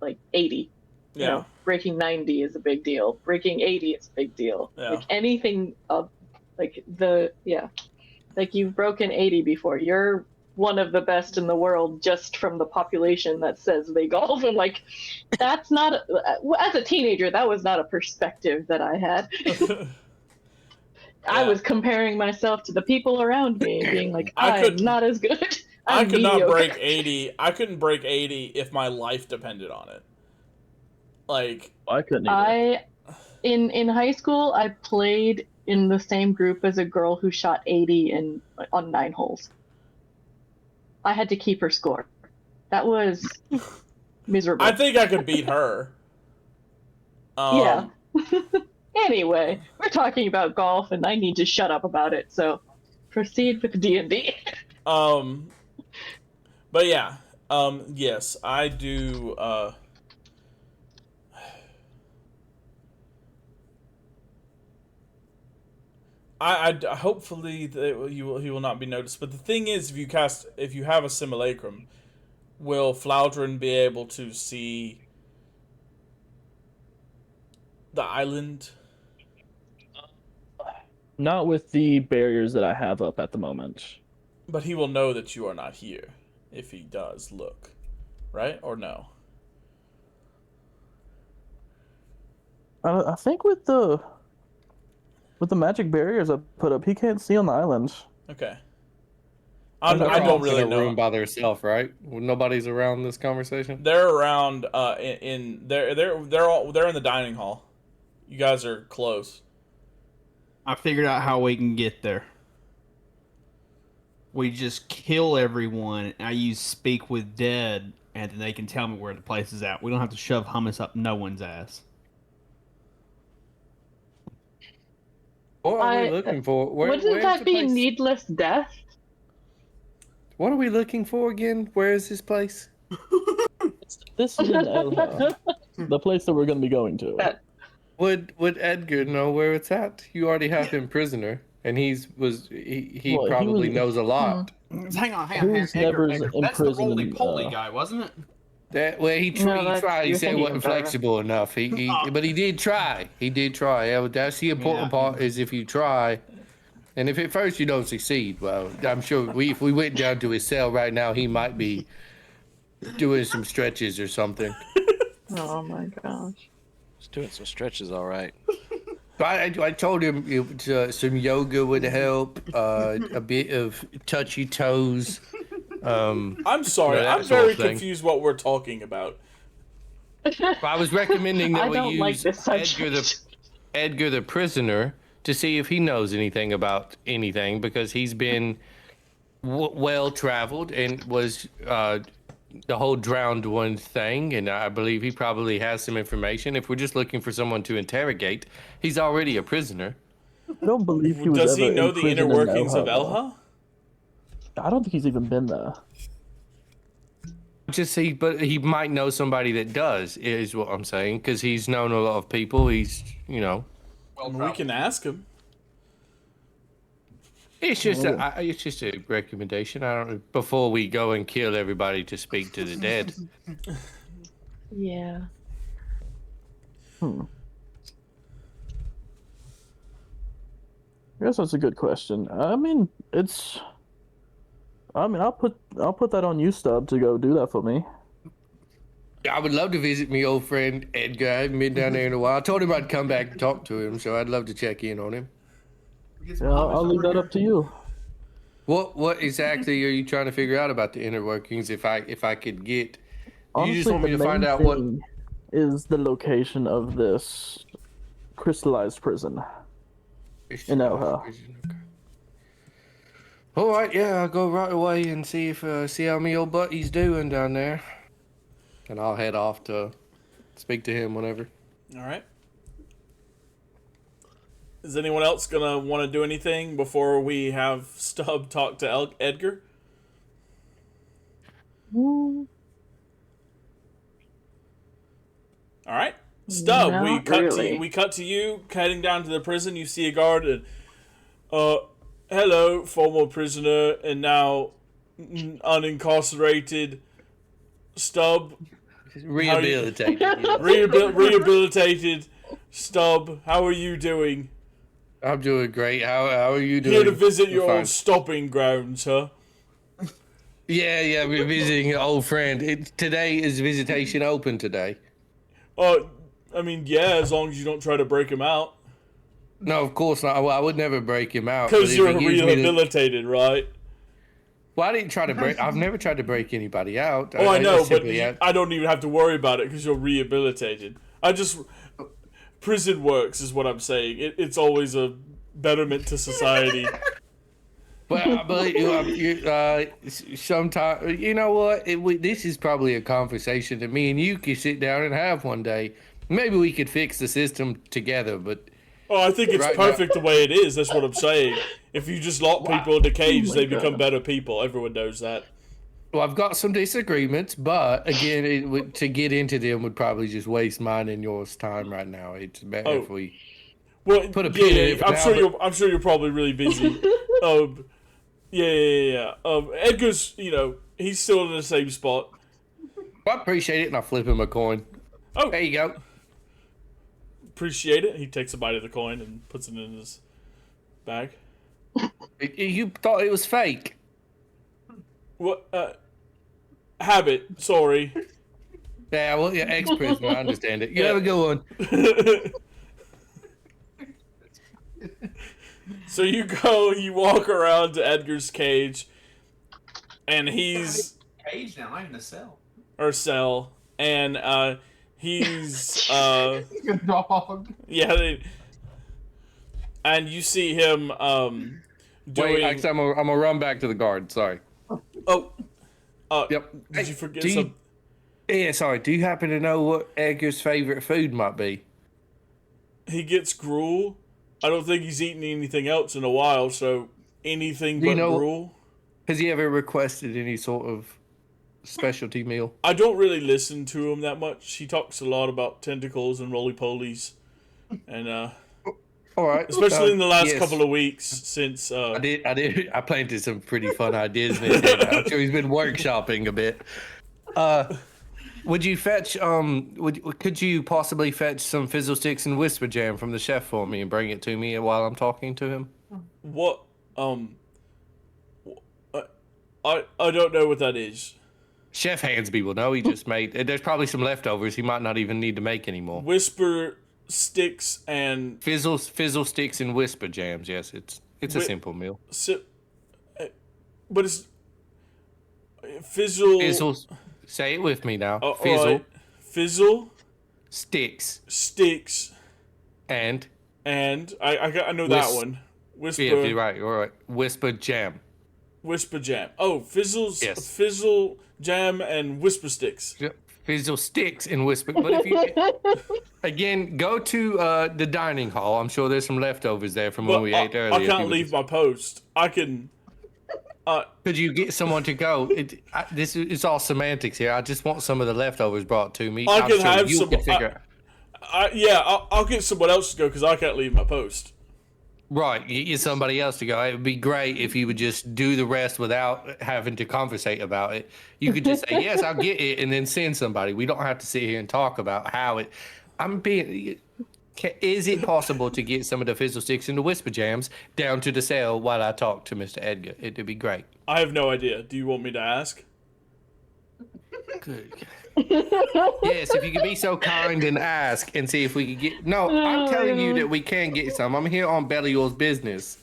like 80. Yeah. Breaking 90 is a big deal. Breaking 80 is a big deal. Yeah. Like anything of like like you've broken 80 before. You're one of the best in the world just from the population that says they golf. And like, that's not, as a teenager, that was not a perspective that I had. I was comparing myself to the people around me, being like, I'm not as good. I could not break 80. I couldn't break 80 if my life depended on it. Like, I couldn't either. In high school, I played in the same group as a girl who shot 80 on 9 holes. I had to keep her score. That was miserable. I think I could beat her. Yeah. Anyway, we're talking about golf, and I need to shut up about it. So, proceed with D&D. But yeah. Yes, I do. I hopefully he will not be noticed. But the thing is, if you have a simulacrum, will Floudrin be able to see the island? Not with the barriers that I have up at the moment. But he will know that you are not here if he does look, right? Or no? I think with the magic barriers I put up, he can't see on the island. Okay. I don't really know. Room by themselves, right? Nobody's around this conversation. They're around. They're in the dining hall. You guys are close. I figured out how we can get there. We just kill everyone, and I use Speak with Dead, and then they can tell me where the place is at. We don't have to shove hummus up no one's ass. What are we looking for? Wouldn't that be needless death? What are we looking for again? Where is this place? This is in Elha, the place that we're going to be going to. Would Edgar know where it's at? You already have him prisoner, and he probably knows a lot. Hang on. Edgar. That's the roly-poly guy, wasn't it? He tried. He said he wasn't flexible enough. But he did try. He did try. Yeah, that's the important part. Is if you try, and if at first you don't succeed, well, I'm sure if we went down to his cell right now, he might be doing some stretches or something. Oh my gosh. He's doing some stretches, all right. I told him some yoga would help. A bit of touchy toes. I'm sorry. I'm very confused what we're talking about. I was recommending that we use like Edgar the prisoner to see if he knows anything about anything, because he's been well traveled and was the whole drowned one thing, and I believe he probably has some information. If we're just looking for someone to interrogate, he's already a prisoner. I don't believe he was Does he ever know the inner workings of Elha? I don't think he's even been there. But he might know somebody that does, is what I'm saying, because he's known a lot of people. He's, Well, we can ask him. It's just a recommendation. Before we go and kill everybody to speak to the dead. Yeah. I guess that's a good question. I mean, it's I mean, I'll put that on you, Stub, to go do that for me. I would love to visit me old friend Edgar. I haven't been down there in a while. I told him I'd come back and talk to him, so I'd love to check in on him. Yeah, I'll leave that up to you. What exactly are you trying to figure out about the inner workings? If I could get, Honestly, you just want me the to find main out what thing is the location of this crystallized prison in Elha. All right, yeah, I'll go right away and see how me old buddy's doing down there, and I'll head off to speak to him whenever. All right. Is anyone else gonna want to do anything before we have Stub talk to Edgar? All right, Stub. Not We cut to you heading down to the prison. You see a guard and, hello, former prisoner and now unincarcerated Stub. Rehabilitated. Yeah. Rehabilitated Stub. How are you doing? I'm doing great. How are you doing? Here to visit your Fine. old stopping grounds, huh? Yeah, we're visiting an old friend. Today is visitation open today. I mean, yeah, as long as you don't try to break him out. No, of course not. Well, I would never break him out. Because you're rehabilitated, right? Well, I didn't try to break. I've never tried to break anybody out. Oh, I know, but I don't even have to worry about it because you're rehabilitated. Prison works is what I'm saying. It's always a betterment to society. But sometimes, you know what? This is probably a conversation that me and you could sit down and have one day. Maybe we could fix the system together, but... Oh, I think it's perfect the way it is. That's what I'm saying. If you just lock people into cages, they become better people. Everyone knows that. Well, I've got some disagreements, but again, to get into them would probably just waste mine and yours time right now. It's better if we put a pin in it. I'm sure you're probably really busy. Yeah. Edgar's, he's still in the same spot. I appreciate it, and I flip him a coin. Oh, there you go. Appreciate it. He takes a bite of the coin and puts it in his bag. You thought it was fake? What? Habit. Sorry. Yeah, well, yeah, ex-prisoner. I understand it. You have a good one. So you walk around to Edgar's cage, and he's cage now, not even a cell. Or cell, and he's a dog. Yeah, and you see him doing. Wait, actually, I'm gonna run back to the guard. Sorry. Oh. Yep. Did you forget something? Yeah, sorry. Do you happen to know what Edgar's favorite food might be? He gets gruel. I don't think he's eaten anything else in a while, so anything but gruel. Has he ever requested any sort of specialty meal? I don't really listen to him that much. He talks a lot about tentacles and roly-polies. And, all right. Especially in the last couple of weeks since... I planted some pretty fun ideas in his head. I'm sure he's been workshopping a bit. Would you fetch, could you possibly fetch some Fizzle Sticks and Whisper Jam from the chef for me and bring it to me while I'm talking to him? What, I don't know what that is. Chef Hansby will know. He just made, there's probably some leftovers he might not even need to make anymore. Whisper Sticks and... Fizzle Sticks and Whisper Jams, yes. It's a simple meal. But it's... Fizzle... Say it with me now. Fizzle. Right. Fizzle. Sticks. And I know that one. Whisper. Yeah, right. All right. Whisper Jam. Whisper Jam. Oh, Fizzle's. Yes. Fizzle Jam and Whisper Sticks. Yep. Fizzle Sticks and Whisper. But if you again go to the dining hall, I'm sure there's some leftovers there from when we ate earlier. I can't leave my post. I can. Could you get someone to go? It's all semantics here. I just want some of the leftovers brought to me. I can have some. I'll get someone else to go because I can't leave my post. Right, get somebody else to go. It would be great if you would just do the rest without having to conversate about it. You could just say, yes, I'll get it, and then send somebody. We don't have to sit here and talk about how it... Is it possible to get some of the fizzle sticks and the whisper jams down to the cell while I talk to Mr. Edgar? It'd be great. I have no idea. Do you want me to ask? Good. Yes, if you could be so kind and ask and see if we could get. No, I'm telling you that we can get some. I'm here on Beljor's business.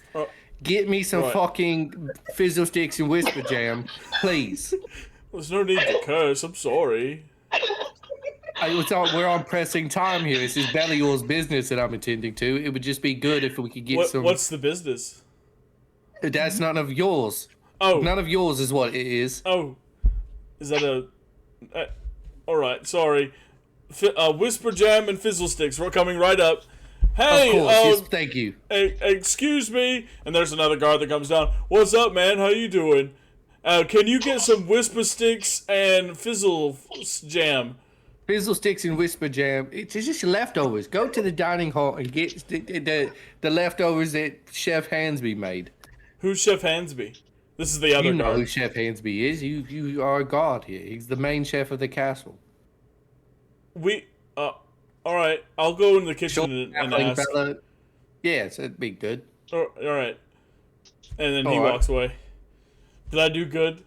Get me some fucking fizzle sticks and whisper jam, please. There's no need to curse. I'm sorry. We're on pressing time here. This is Beljor's business that I'm attending to. It would just be good if we could get some. What's the business? That's none of yours. Oh. None of yours is what it is. Oh. Is that a... Alright, sorry. Whisper jam and fizzle sticks. We're coming right up. Hey, of course, yes, thank you. Excuse me. And there's another guard that comes down. What's up, man? How you doing? Can you get some whisper sticks and fizzle jam? Fizzle sticks and whisper jam. It's just leftovers. Go to the dining hall and get the leftovers that Chef Hansby made. Who's Chef Hansby? This is the other guard. You know who Chef Hansby is. You are a god here. He's the main chef of the castle. All right. I'll go in the kitchen and ask. Yes, it'd be good. All right. And then he walks away. Did I do good?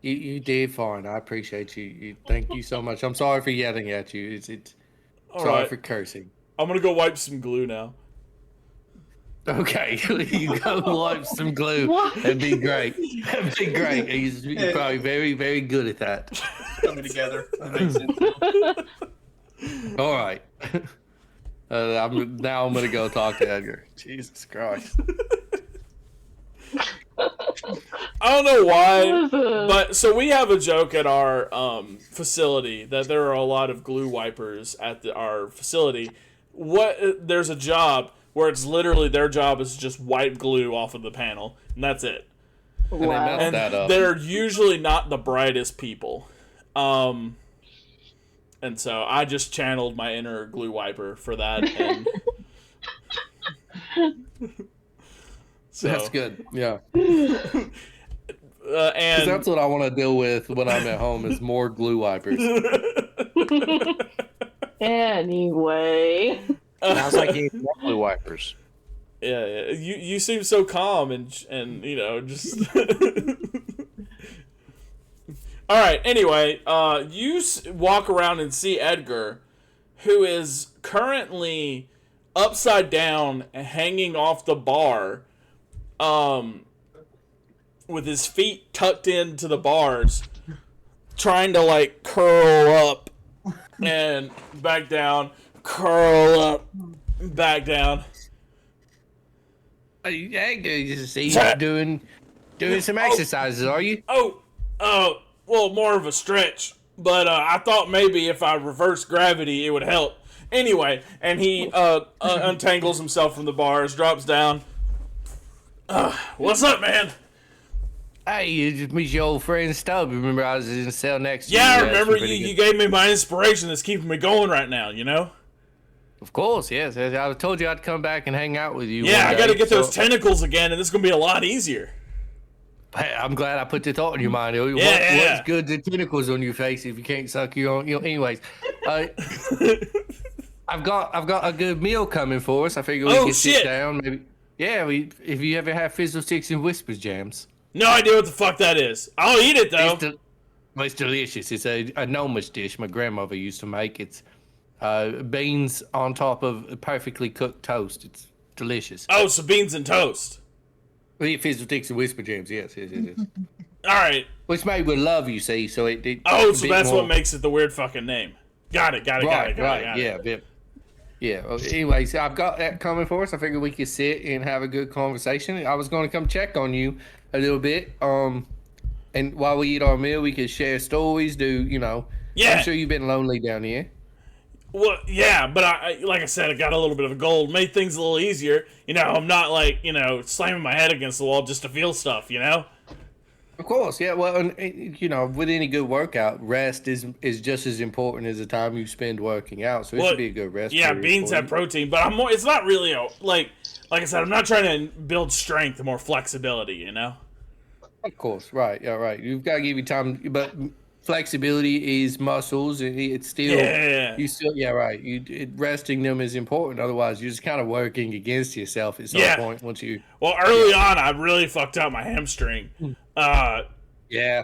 You did fine. I appreciate you. Thank you so much. I'm sorry for yelling at you. It's sorry for cursing. I'm gonna go wipe some glue now. Okay, you go wipe some glue. That'd be great. That'd be great. You're probably very, very good at that. Coming together. That makes sense. All right. I'm gonna go talk to Edgar. Jesus Christ. I don't know why, but so we have a joke at our facility that there are a lot of glue wipers at our facility. There's a job where it's literally their job is just wipe glue off of the panel, and that's it. Wow. And they're usually not the brightest people. And so I just channeled my inner glue wiper for that. And so, that's good. Yeah. And that's what I want to deal with when I'm at home is more glue wipers. Anyway. Sounds like you need more blue wipers. Yeah. You seem so calm and just. All right. Anyway, you walk around and see Edgar, who is currently upside down, hanging off the bar, with his feet tucked into the bars, trying to curl up and back down. Curl up, back down. You're doing some exercises, are you? Well, more of a stretch. But I thought maybe if I reverse gravity, it would help. Anyway, and he untangles himself from the bars, drops down. What's up, man? Hey, you just meet your old friend Stub. Remember I was in the cell next to you? Yeah, I remember you gave me my inspiration that's keeping me going right now, you know? Of course, yes. I told you I'd come back and hang out with you. Yeah, I gotta get those tentacles again, and this is gonna be a lot easier. Hey, I'm glad I put the thought in your mind. What's good? The tentacles on your face if you can't suck your own. Anyways, I've got a good meal coming for us. I figure we can sit down. Maybe. Yeah, if you ever have fizzle sticks and whispers jams. No idea what the fuck that is. I'll eat it though. It's delicious. It's a gnomish dish my grandmother used to make. It's beans on top of perfectly cooked toast. It's delicious. Oh, so beans and toast. We eat fizzle sticks and whisper jams. Yes. All right. It's made with love, you see. So it. So that's what makes it the weird fucking name. Got it. Right. Yeah. Well, anyways, I've got that coming for us. I figured we could sit and have a good conversation. I was going to come check on you a little bit. And while we eat our meal, we could share stories. Yeah. I'm sure you've been lonely down here. Well, yeah, but like I said, I got a little bit of a goal. Made things a little easier. I'm not slamming my head against the wall just to feel stuff. Of course, yeah. Well, and with any good workout, rest is just as important as the time you spend working out. So it should be a good rest. Yeah, beans have protein, but it's not really like I said, I'm not trying to build strength, more flexibility. Of course, right. Yeah, right. You've got to give you time, but flexibility is muscles, and it's still right. Resting them is important. Otherwise, you're just kind of working against yourself at some point. Once you early on, I really fucked up my hamstring. Yeah.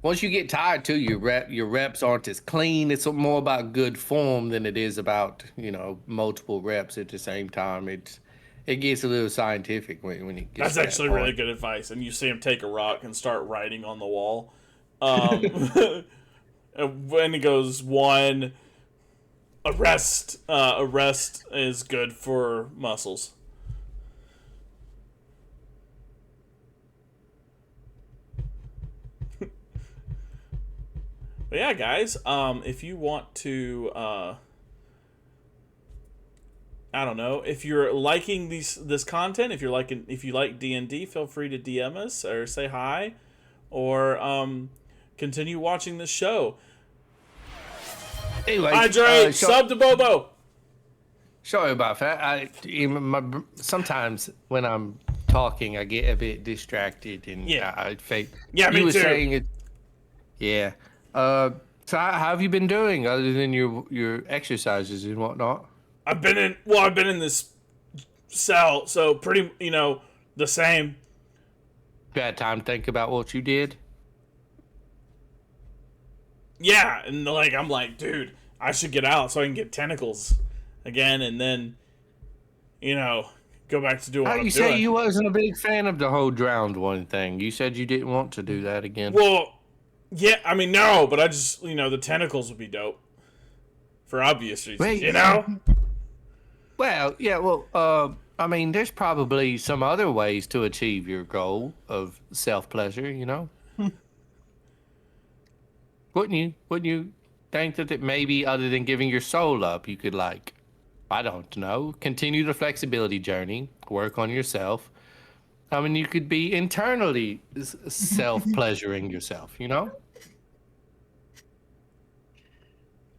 Once you get tired too, your reps aren't as clean. It's more about good form than it is about multiple reps at the same time. It gets a little scientific when it gets. That's actually really good advice. And you see him take a rock and start writing on the wall. When he goes, 1, a rest is good for muscles. But yeah, guys, if you want to, I don't know, if you're liking this content, if you like D&D, feel free to DM us or say hi, or continue watching this show. Anyway, Hydrate, sub to Bobo. Sorry about that. Sometimes when I'm talking, I get a bit distracted, and I think me were too. saying it. Yeah. So how have you been doing other than your exercises and whatnot? I've been in this cell, so pretty, the same. Bad time to think about what you did? Yeah, and I'm like, dude, I should get out so I can get tentacles again, and then, go back to doing what I'm doing. You say you wasn't a big fan of the whole drowned one thing. You said you didn't want to do that again. Well, yeah, I mean, no, but I just, the tentacles would be dope. For obvious reasons, Well, yeah, I mean, there's probably some other ways to achieve your goal of self-pleasure, Wouldn't you think that maybe other than giving your soul up, you could, I don't know, continue the flexibility journey, work on yourself. I mean, you could be internally self-pleasuring yourself, You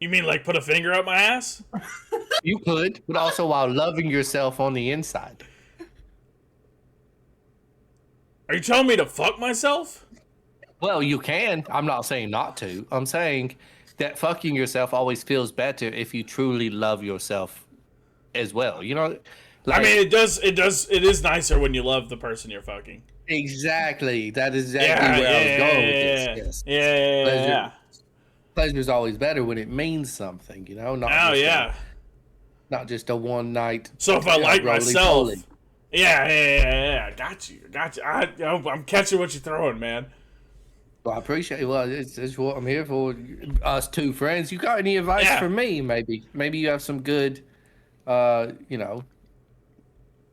mean put a finger up my ass? You could, but also while loving yourself on the inside. Are you telling me to fuck myself? Well, you can. I'm not saying not to. I'm saying that fucking yourself always feels better if you truly love yourself as well. I mean, it is nicer when you love the person you're fucking. Exactly. That is exactly where I was going with this. Yes. Yeah. Pleasure's always better when it means something, not just a one night. So if I like myself, yeah, got you. I'm catching what you're throwing, man. Well, I appreciate it. Well, it's what I'm here for. Us two friends. You got any advice for me? Maybe you have some good, words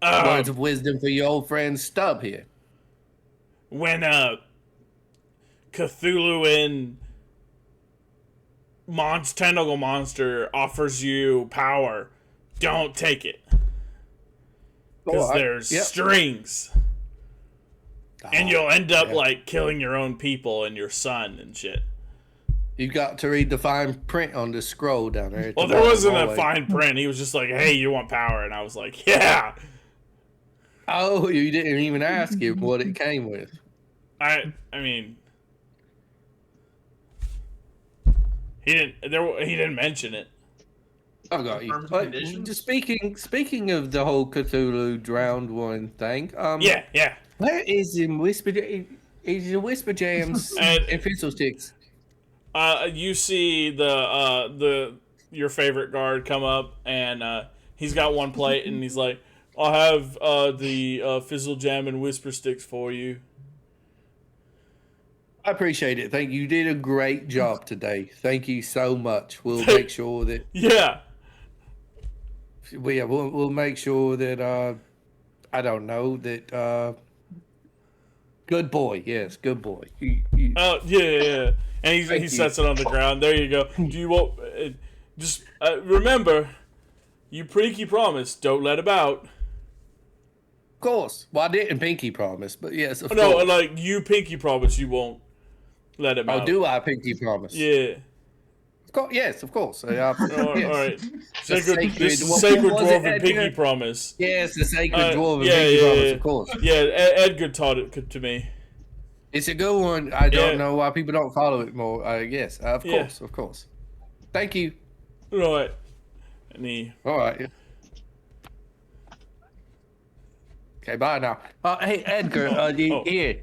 of wisdom for your old friend Stub here. When Cthulhu and tentacle monster offers you power, don't take it, because there's strings, and you'll end up killing your own people and your son and shit. You got to read the fine print on the scroll down there. Well, there wasn't a fine print. He was just like, "Hey, you want power?" And I was like, "Yeah." Oh, you didn't even ask him what it came with. I mean, he didn't mention it. I got you. But just speaking of the whole Cthulhu drowned one thing. Yeah. Where is the Whisper? Is the Whisper Jams and Pencil Sticks? You see your favorite guard come up, and he's got one plate, and he's like, "I'll have the Fizzle Jam and Whisper Sticks for you." I appreciate it. Thank you. You did a great job today. Thank you so much. We'll make sure that we'll make sure that I don't know that good boy. Yes, good boy. Oh yeah. And he sets it on the ground. There you go. Do you want just remember, you pinky promise, don't let him out. Of course. Well, I didn't pinky promise, but yes, of course. No, you pinky promise you won't let him out. Oh, do I pinky promise? Yeah. Of course, yes, of course. All right. Sacred dwarven pinky promise. Yes, the sacred dwarven pinky promise, of course. Yeah, Edgar taught it to me. It's a good one. I don't know why people don't follow it more. Yes, of course. Thank you. Right. All right. Okay, bye now. Hey, Edgar, here.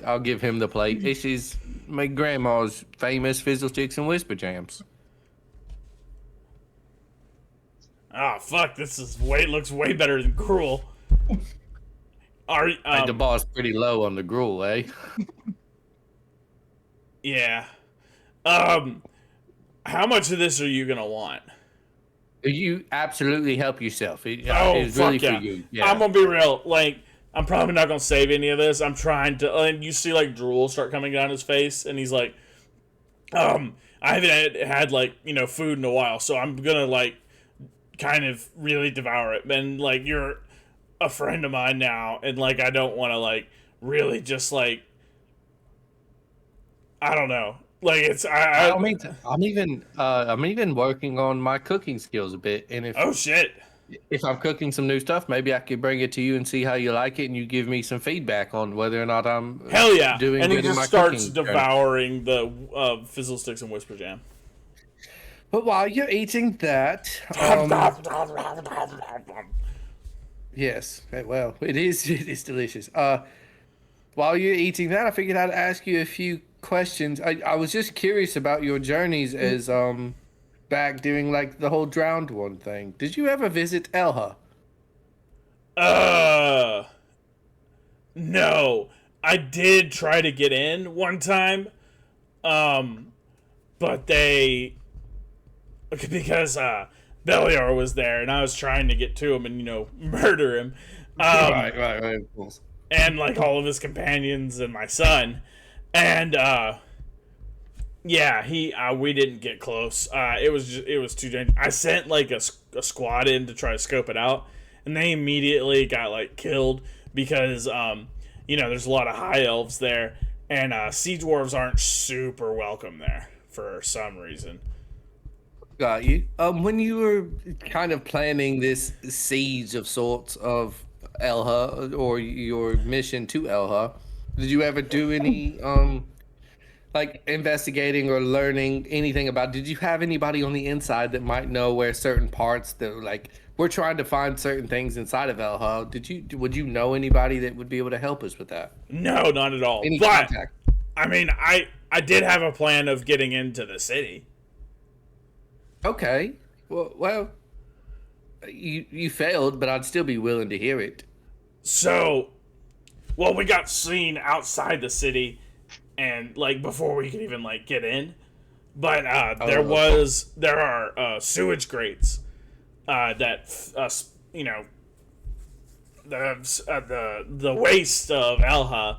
I'll give him the plate. This is my grandma's famous fizzlesticks and whisper jams. Ah, fuck! This looks way better than Cruel. The bar's pretty low on the gruel, eh? Yeah. How much of this are you gonna want? You absolutely help yourself. It's fuck really yeah. for you. Yeah. I'm gonna be real. Like, I'm probably not gonna save any of this. I'm trying to. And you see, like, drool start coming down his face, and he's like, I haven't had like, food in a while, so I'm gonna like kind of really devour it. And like, you're a friend of mine now, and like, I don't want to like really just like, I don't know. Like, it's I'm even working on my cooking skills a bit, and if I'm cooking some new stuff, maybe I could bring it to you and see how you like it, and you give me some feedback on whether or not I'm doing and good he in my just starts cooking devouring the fizzle sticks and whisper jam. But while you're eating that, yes, well, it is delicious. While you're eating that, I figured I'd ask you a few questions. I was just curious about your journeys as back doing like the whole drowned one thing. Did you ever visit Elha? No. I did try to get in one time. But because Beljor was there and I was trying to get to him and, murder him. Right, of course. And like all of his companions and my son. And we didn't get close. It was too dangerous. I sent like a squad in to try to scope it out, and they immediately got like killed because there's a lot of high elves there, and sea dwarves aren't super welcome there for some reason. Got you. When you were kind of planning this siege of sorts of Elha or your mission to Elha, did you ever do any like investigating or learning anything about? Did you have anybody on the inside that might know where certain parts that like we're trying to find certain things inside of Elha? Would you know anybody that would be able to help us with that? No, not at all. Any contact? I mean, I did have a plan of getting into the city. Okay. Well, you failed, but I'd still be willing to hear it. So, we got seen outside the city, and like before we could even like get in, but there are sewage grates that the waste of Elha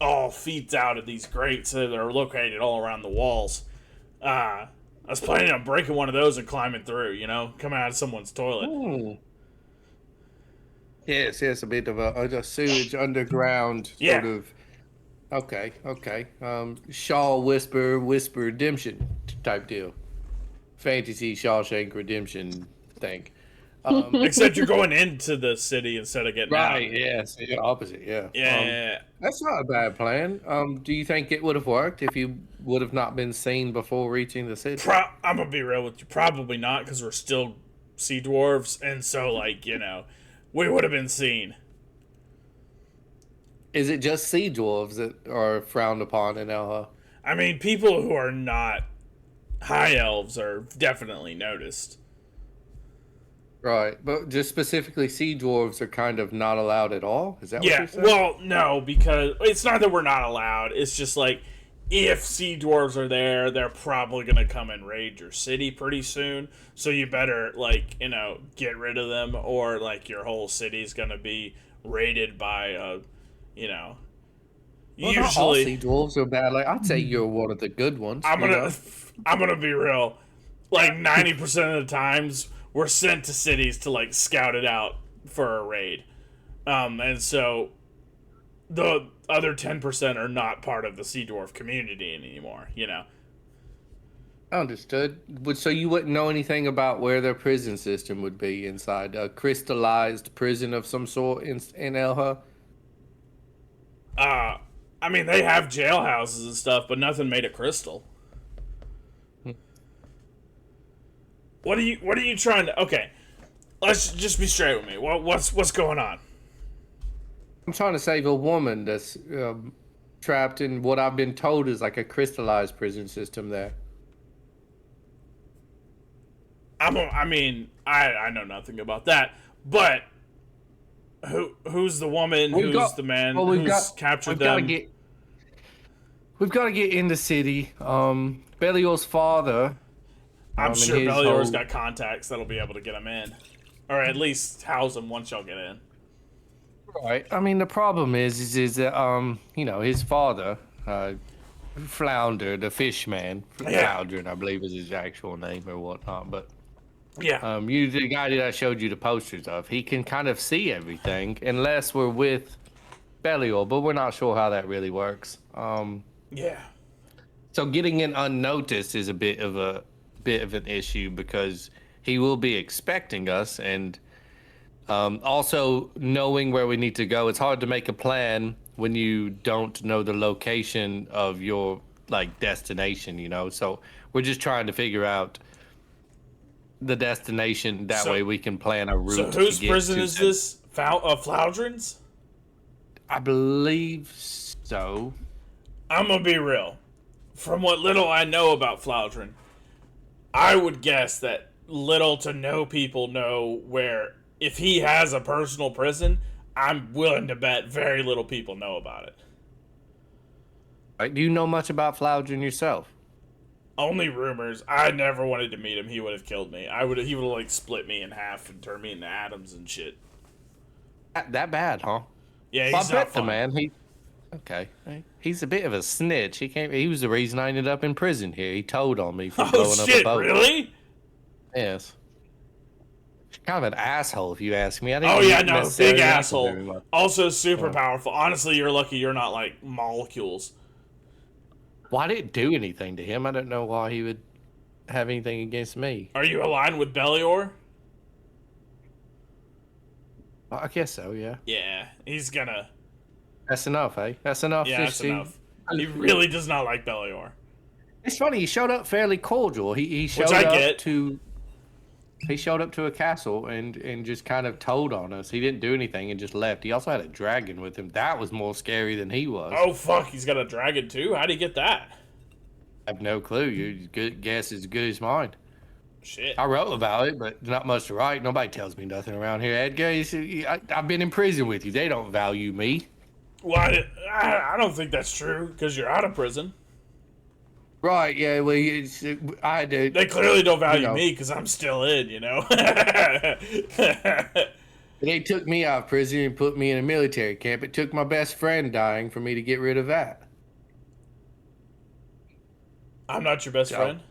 all feeds out of these grates that are located all around the walls. I was planning on breaking one of those and climbing through, coming out of someone's toilet. Ooh. Yes, a bit of a sewage underground sort of. Okay. Shaw Whisper Redemption type deal. Fantasy Shawshank Redemption thing. Except you're going into the city instead of getting out. Right, yes. Opposite, yeah. Yeah. That's not a bad plan. Do you think it would have worked if you would have not been seen before reaching the city? I'm going to be real with you. Probably not, because we're still sea dwarves, and so, like, we would have been seen. Is it just sea dwarves that are frowned upon in Elha? I mean, people who are not high elves are definitely noticed. Right, but just specifically sea dwarves are kind of not allowed at all? Is that what you're saying? Well, no, because it's not that we're not allowed. It's just like, if sea dwarves are there, they're probably going to come and raid your city pretty soon. So you better, like, get rid of them, or, like, your whole city's going to be raided by, Well, usually... not all sea dwarves are bad. Like, I'd say you're one of the good ones. I'm gonna be real. Like, 90% of the times, we're sent to cities to, like, scout it out for a raid. And so the other 10% are not part of the sea dwarf community anymore, Understood. So you wouldn't know anything about where their prison system would be inside a crystallized prison of some sort in Elha? I mean, they have jailhouses and stuff, but nothing made of crystal. What are you trying to? Okay, let's just be straight with me. What's going on? I'm trying to save a woman that's trapped in what I've been told is like a crystallized prison system there. I know nothing about that, but who's the woman? Who's the man? Who's captured them? We've got to get in the city. Beljor's father. I'm sure Beljor's got contacts that'll be able to get him in, or at least house him once y'all get in. Right. I mean, the problem is that his father, Flounder, the fish man, Flounder, I believe is his actual name or whatnot, but yeah, the guy that I showed you the posters of, he can kind of see everything unless we're with Beljor, but we're not sure how that really works. Yeah. So getting in unnoticed is a bit of an issue because he will be expecting us, and also knowing where we need to go. It's hard to make a plan when you don't know the location of your destination, So we're just trying to figure out the destination. That way we can plan a route. So whose prison is this? Floudrin's? I believe so. I'm gonna be real. From what little I know about Floudrin, I would guess that little to no people know where. If he has a personal prison, I'm willing to bet very little people know about it. Right, do you know much about Floudrin yourself? Only rumors. I never wanted to meet him. He would have killed me. He would have split me in half and turned me into atoms and shit. That bad, huh? Yeah, he's not fun. Man. He's a bit of a snitch. He was the reason I ended up in prison here. He told on me for blowing up a boat. Really? Yes. Kind of an asshole, if you ask me. Big asshole. Also super powerful. Honestly, you're lucky you're not like molecules. Well, I didn't do anything to him. I don't know why he would have anything against me. Are you aligned with Beljor? I guess so, yeah. Yeah, he's gonna... That's enough, eh? That's enough. Yeah, that's enough. He really does not like Beljor. It's funny, he showed up fairly cordial. He showed up to a castle and just kind of told on us. He didn't do anything and just left. He also had a dragon with him. That was more scary than he was. Oh, fuck. He's got a dragon, too? How'd he get that? I have no clue. Your guess is as good as mine. Shit. I wrote about it, but not much to write. Nobody tells me nothing around here. Edgar, I've been in prison with you. They don't value me. Well, I don't think that's true, because you're out of prison. Right, yeah, well, I do. They clearly don't value me because I'm still in, They took me out of prison and put me in a military camp. It took my best friend dying for me to get rid of that. I'm not your best friend?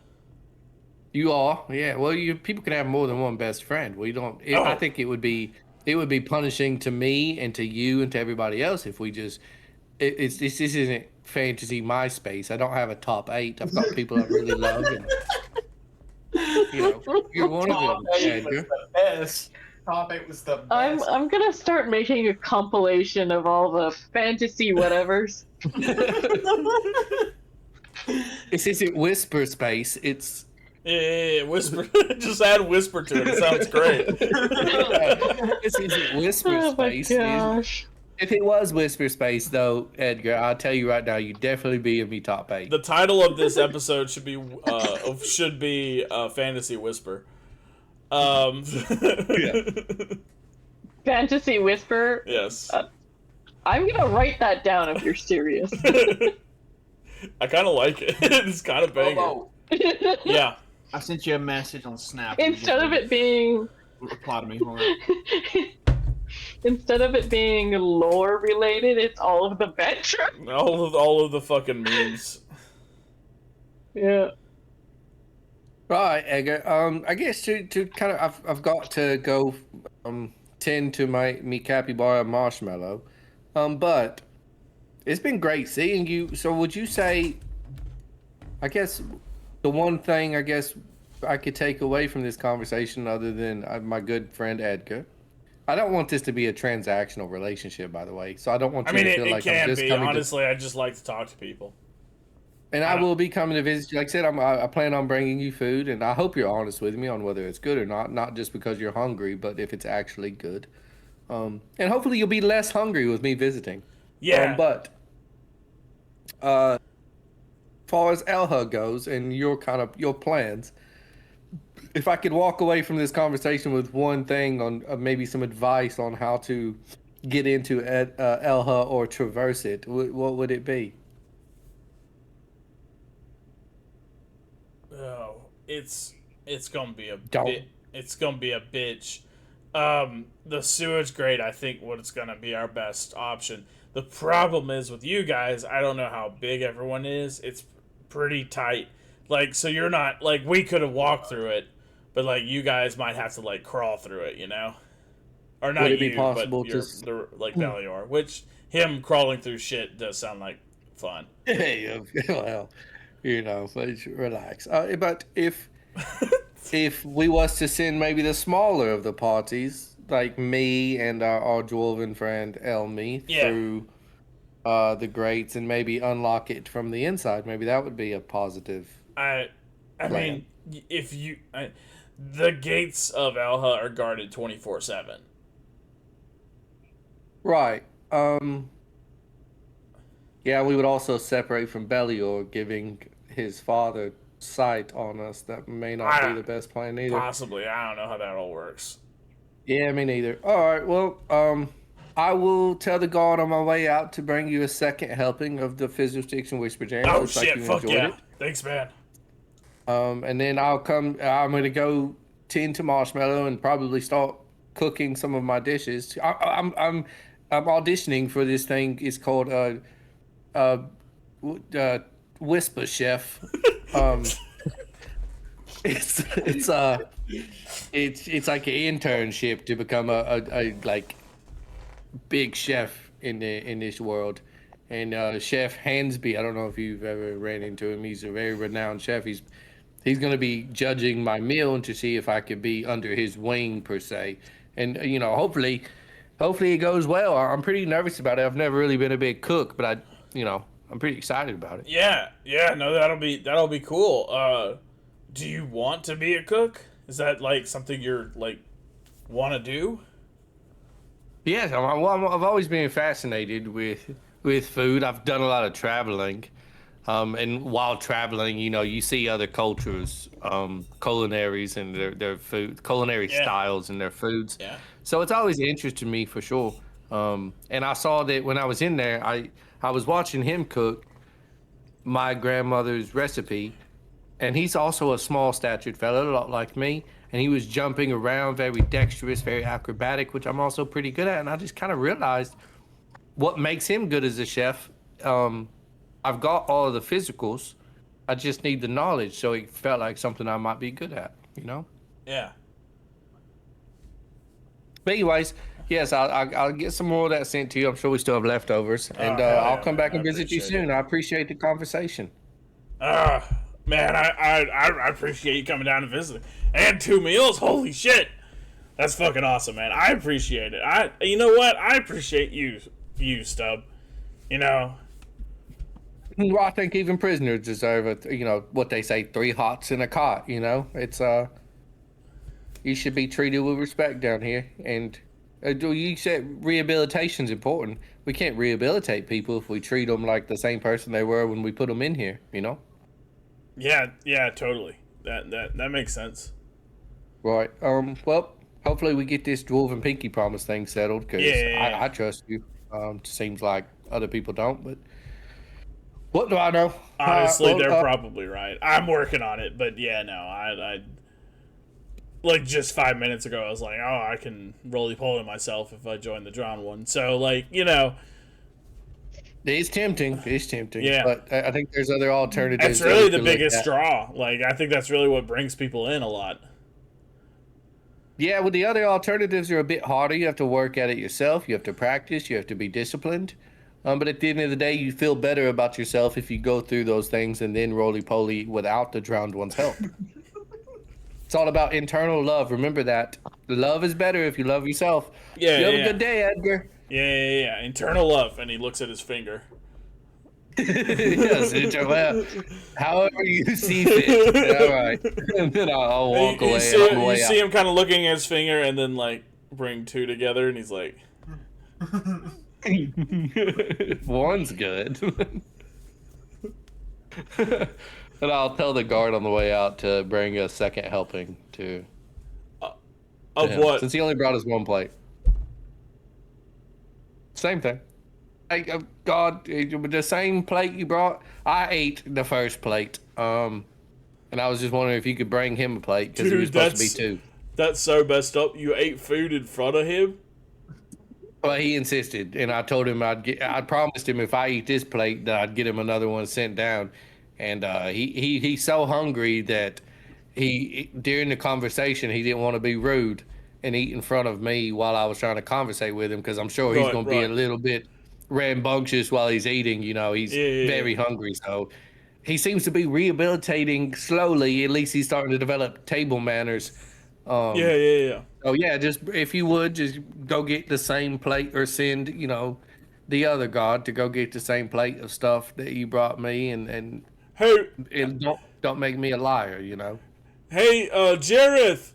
You are, yeah. Well, people can have more than one best friend. We don't. I think it would be punishing to me and to you and to everybody else if we just. This isn't fantasy MySpace. I don't have a top 8. I've got people I really love, and you're one of them, Edgar. Top 8 was the best. I'm gonna start making a compilation of all the fantasy whatevers. This isn't Whisper Space. It's Whisper. Just add Whisper to it. It sounds great. This isn't Whisper Space. Oh my gosh. If it was Whisper Space, though, Edgar, I'll tell you right now, you'd definitely be in me top 8. The title of this episode should be Fantasy Whisper. Fantasy Whisper? Yes. I'm gonna write that down if you're serious. I kind of like it. It's kind of banger. Yeah. I sent you a message on Snap. Instead of it being... Reply to me. Hold on. Instead of it being lore related, it's all of the veterans. All of the fucking memes. Yeah. Right, Edgar. I guess to kind of, I've got to go tend to me capybara marshmallow. But it's been great seeing you. So would you say, I guess, the one thing I could take away from this conversation, other than my good friend Edgar, I don't want this to be a transactional relationship, by the way. So I don't want you to feel like I'm just coming. Honestly, I just like to talk to people. And I will be coming to visit you. Like I said, I plan on bringing you food, and I hope you're honest with me on whether it's good or not. Not just because you're hungry, but if it's actually good. And hopefully you'll be less hungry with me visiting. Yeah. But as far as Elha goes and your plans, if I could walk away from this conversation with one thing on maybe some advice on how to get into Elha or traverse it, what would it be? Oh, it's gonna be a Don't. it's gonna be a bitch. The sewage grate, I think, what's gonna be our best option. The problem is with you guys, I don't know how big everyone is. It's pretty tight. Like, so you're not like, we could have walked through it, but like you guys might have to like crawl through it, you know? Or not. Would it be possible to like Beljor, which him crawling through shit does sound like fun. Hey, well, you know, but relax. But if we was to send maybe the smaller of the parties, like me and our dwarven friend Elmi, through the grates and maybe unlock it from the inside, maybe that would be a positive. I mean, if you, the gates of Elha are guarded 24/7. Right. Yeah, we would also separate from Beljor, giving his father sight on us. That may not be the best plan either. Possibly. I don't know how that all works. Yeah, me neither. All right, well, I will tell the guard on my way out to bring you a second helping of the Fizzle Sticks and Whisper Jams. Oh, shit, fuck yeah. It. Thanks, man. And then I'm going to go tend to Marshmallow and probably start cooking some of my dishes. I'm auditioning for this thing. It's called Whisper Chef. It's like an internship to become a like big chef in this world. And Chef Hansby, I don't know if you've ever ran into him. He's a very renowned chef. He's going to be judging my meal to see if I could be under his wing per se. And you know, hopefully it goes well. I'm pretty nervous about it. I've never really been a big cook, but I'm pretty excited about it. Yeah, no, that'll be cool. Do you want to be a cook? Is that like something you're like want to do? Yes, I've always been fascinated with food. I've done a lot of traveling, and while traveling, you know, you see other cultures, culinaries and their food, culinary styles and their foods. Yeah. So it's always interested me for sure. And I saw that when I was in there, I was watching him cook my grandmother's recipe, and he's also a small-statured fellow, a lot like me, and he was jumping around, very dexterous, very acrobatic, which I'm also pretty good at, and I just kind of realized what makes him good as a chef. I've got all of the physicals, I just need the knowledge, so it felt like something I might be good at, you know? Yeah. But anyways, yes, I'll get some more of that sent to you. I'm sure we still have leftovers, and I'll come back and visit you soon. I appreciate the conversation. Man, I appreciate you coming down and visiting. And 2 meals? Holy shit. That's fucking awesome, man. I appreciate it. You know what? I appreciate you, Stub. You know? Well, I think even prisoners deserve what they say, 3 hots in a cot, you know? It's, you should be treated with respect down here. And you said rehabilitation's important. We can't rehabilitate people if we treat them like the same person they were when we put them in here, you know? Yeah, totally. That makes sense. Right. Well, hopefully we get this Dwarven Pinky Promise thing settled, because I trust you. Seems like other people don't, but what do I know? Honestly, they're probably right. I'm working on it, but yeah, no, I like just 5 minutes ago, I was like, oh, I can roly-poly myself if I join the Drown one. So, like, you know. It's tempting. Yeah. But I think there's other alternatives. That's really the biggest draw. Like, I think that's really what brings people in a lot. Yeah, well, the other alternatives are a bit harder. You have to work at it yourself. You have to practice. You have to be disciplined. But at the end of the day, you feel better about yourself if you go through those things and then roly-poly without the drowned one's help. It's all about internal love. Remember that. love is better if you love yourself. Yeah, you have yeah. a good day, Edgar. Yeah. Internal love. And he looks at his finger. Yes, well, however you see fit. All right. And then I'll walk away. You see him kind of looking at his finger and then, like, bring two together, and he's like... One's good. And I'll tell the guard on the way out to bring a second helping to of him, what? since he only brought us one plate. Same thing. God, the same plate you brought. I ate the first plate. And I was just wondering if you could bring him a plate because he was supposed to be two. That's so messed up. You ate food in front of him. Well, he insisted, and I told him I promised him if I eat this plate that I'd get him another one sent down. And he's so hungry that during the conversation he didn't want to be rude and eat in front of me while I was trying to conversate with him because I'm sure he's going to be a little bit rambunctious while he's eating. You know, he's very hungry, so he seems to be rehabilitating slowly. At least he's starting to develop table manners. Yeah. Oh yeah, just if you would just go get the same plate or send the other guard to go get the same plate of stuff that you brought me and don't make me a liar, you know. Hey, Jareth.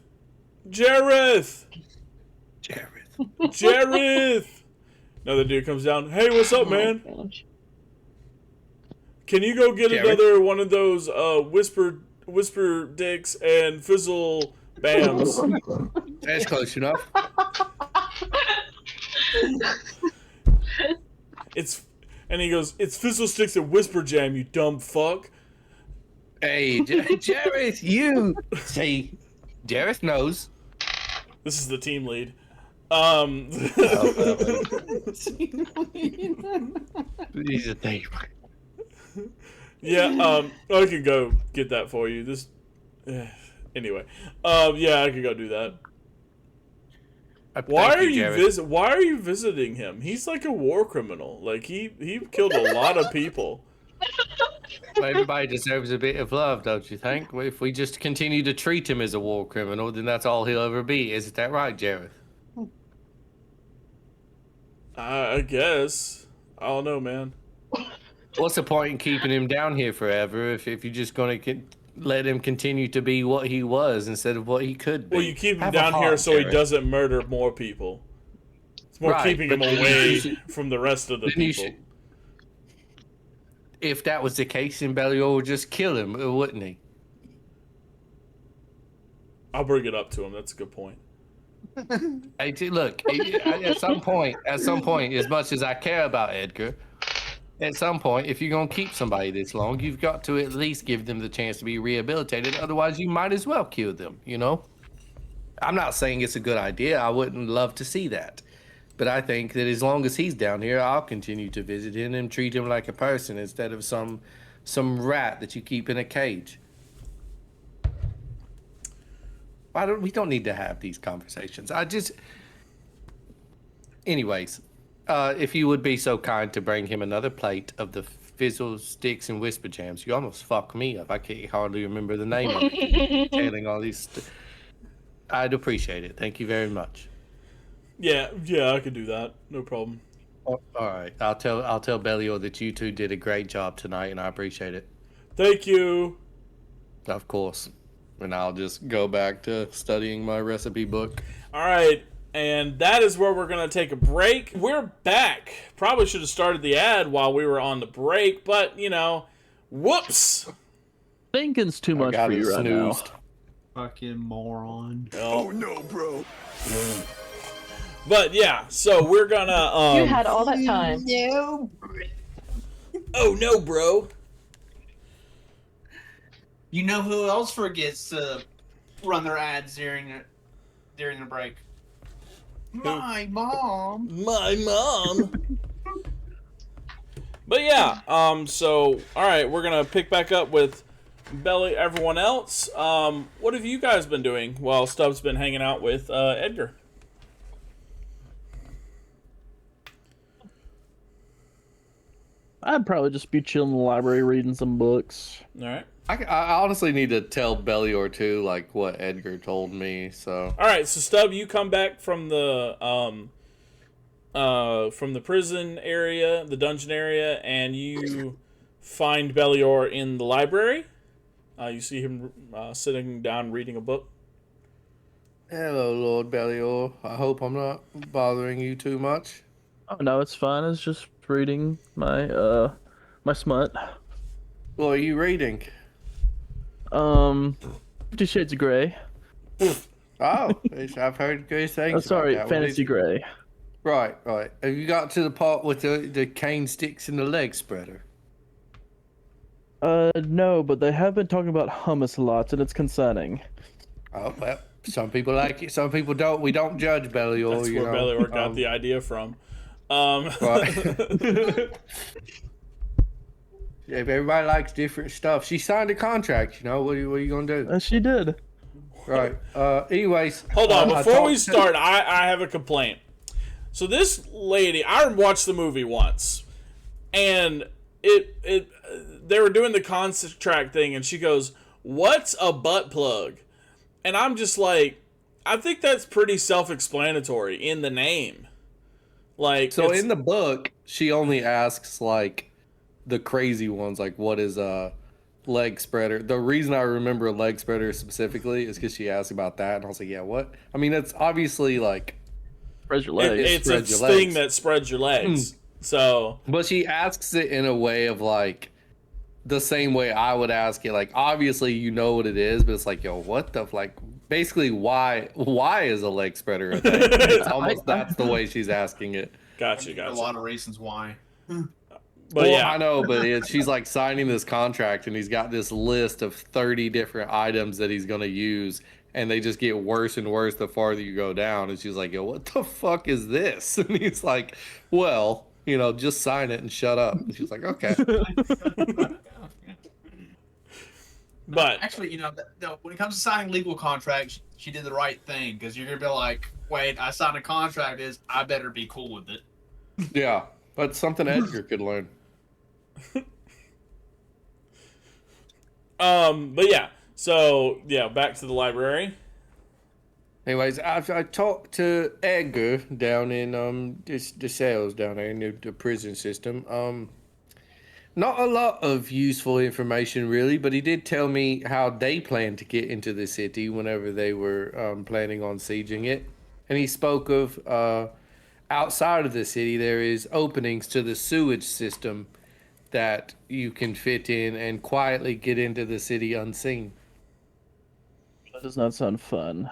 Another dude comes down. Hey, what's up, man? Gosh. Can you go get another one of those whisper dicks and fizzle bams? That's close enough. And he goes, it's fizzle sticks and whisper jam, you dumb fuck. Hey, Jareth, you see, Jareth knows. This is the team lead. He's a thief. Yeah, I could go get that for you. Anyway, yeah, I could go do that. Why are you visiting him? He's like a war criminal. Like he killed a lot of people. Well, everybody deserves a bit of love, don't you think? Well, if we just continue to treat him as a war criminal, then that's all he'll ever be. Isn't that right, Jareth? I guess. I don't know, man. What's the point in keeping him down here forever if you're just going to let him continue to be what he was instead of what he could be? Well, you keep him down here so he doesn't murder more people. It's more keeping him away from the rest of the people. If that was the case, then Beljor would just kill him, wouldn't he? I'll bring it up to him. That's a good point. Hey, look, at some point, as much as I care about Edgar, at some point, if you're going to keep somebody this long, you've got to at least give them the chance to be rehabilitated. Otherwise, you might as well kill them, you know? I'm not saying it's a good idea. I wouldn't love to see that. But I think that as long as he's down here, I'll continue to visit him and treat him like a person instead of some rat that you keep in a cage. We don't need to have these conversations. Anyways, if you would be so kind to bring him another plate of the fizzle sticks and whisper jams. You almost fuck me up. I can't hardly remember the name of it. Telling all these. I'd appreciate it. Thank you very much. Yeah, I could do that. No problem. All right, I'll tell Beljor that you two did a great job tonight, and I appreciate it. Thank you. Of course. And I'll just go back to studying my recipe book. All right, and that is where we're going to take a break. We're back. Probably should have started the ad while we were on the break, but, whoops. Thinking's too much for you right now. Fucking moron. Oh, no, bro. But, yeah, so we're going to... You had all that time. No. Oh, no, bro. You know who else forgets to run their ads during the break? My mom. My mom. But yeah, so all right, we're gonna pick back up with everyone else. What have you guys been doing while Stubbs been hanging out with Edgar? I'd probably just be chilling in the library reading some books. All right. I honestly need to tell Beljor too, like what Edgar told me. So. All right. So Stub, you come back from the prison area, the dungeon area, and you find Beljor in the library. You see him sitting down reading a book. Hello, Lord Beljor. I hope I'm not bothering you too much. Oh no, it's fine. It's just reading my my smut. What are you reading? 50 Shades of Grey. Oh, I've heard good things. Oh, sorry, about that. Fantasy Grey. Right. Have you got to the part with the cane sticks and the leg spreader? No, but they have been talking about hummus a lot, and it's concerning. Oh well, some people like it, some people don't. We don't judge Beljor. That's where Beljor got the idea from. Right. Yeah, everybody likes different stuff. She signed a contract. You know what? Are you gonna do? She did. Right. Anyways. Hold on. Before we start, I have a complaint. So this lady, I watched the movie once, and they were doing the contract thing, and she goes, "What's a butt plug?" And I'm just like, I think that's pretty self-explanatory in the name. Like, so in the book, she only asks like the crazy ones, like what is a leg spreader. The reason I remember a leg spreader specifically is because she asked about that, and I was like, yeah, what? I mean, it's obviously like spreads your legs. It's a thing that spreads your legs. So, but she asks it in a way of like the same way I would ask it. Like, obviously, you know what it is, but it's like, yo, what the like? Basically, why is a leg spreader a thing? It's almost that's the way she's asking it. Gotcha. A lot of reasons why. But yeah, I know, but she's like signing this contract, and he's got this list of 30 different items that he's gonna use, and they just get worse and worse the farther you go down. And she's like, yo, what the fuck is this? And he's like, well, you know, just sign it and shut up. And she's like, okay. But actually, you know, when it comes to signing legal contracts, she did the right thing, because you're gonna be like, wait, I signed a contract, I better be cool with it. Yeah, that's something Edgar could learn. But yeah, so yeah, back to the library. Anyways, I talked to Edgar down in the cells down there in the prison system. Not a lot of useful information really, but he did tell me how they plan to get into the city whenever they were planning on sieging it. And he spoke of outside of the city there is openings to the sewage system that you can fit in and quietly get into the city unseen. That does not sound fun.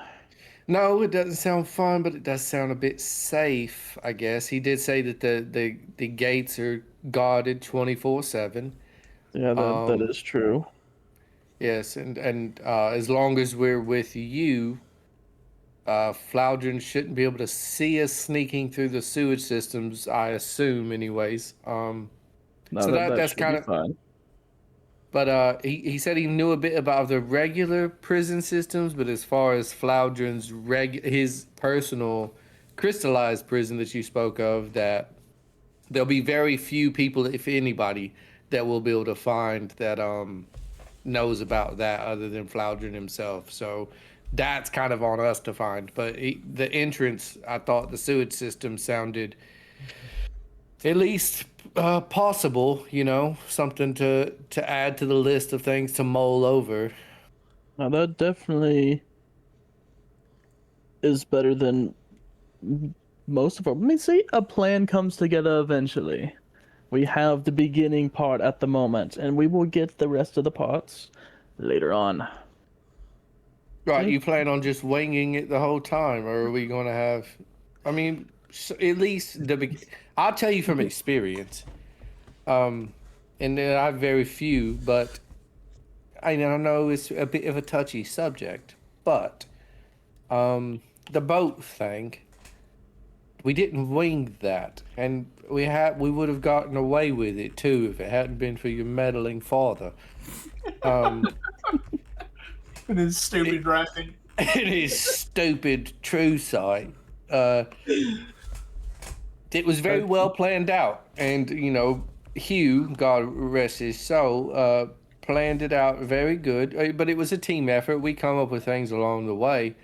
No, it doesn't sound fun, but it does sound a bit safe, I guess. He did say that the gates are guarded 24/7. Yeah, that is true. Yes, and as long as we're with you, Floudrin shouldn't be able to see us sneaking through the sewage systems, I assume, anyways. No, so that's kind of fine. But he said he knew a bit about the regular prison systems, but as far as Floudrin's his personal crystallized prison that you spoke of, that there'll be very few people, if anybody, that will be able to find that knows about that other than Floudrin himself. So that's kind of on us to find. But the entrance, I thought the sewage system sounded at least possible, you know, something to add to the list of things to mull over. Now that definitely is better than most of our. I mean, see, a plan comes together eventually. We have the beginning part at the moment, and we will get the rest of the parts later on. Right, you plan on just winging it the whole time, or are we going to have? I mean, at least I'll tell you from experience. And then I have very few, but I know it's a bit of a touchy subject. But the boat thing, we didn't wing that, and we would have gotten away with it too if it hadn't been for your meddling father. And his stupid drafting. And his stupid true sight. It was very well planned out, and you know, Hugh, God rest his soul, planned it out very good. But it was a team effort. We come up with things along the way.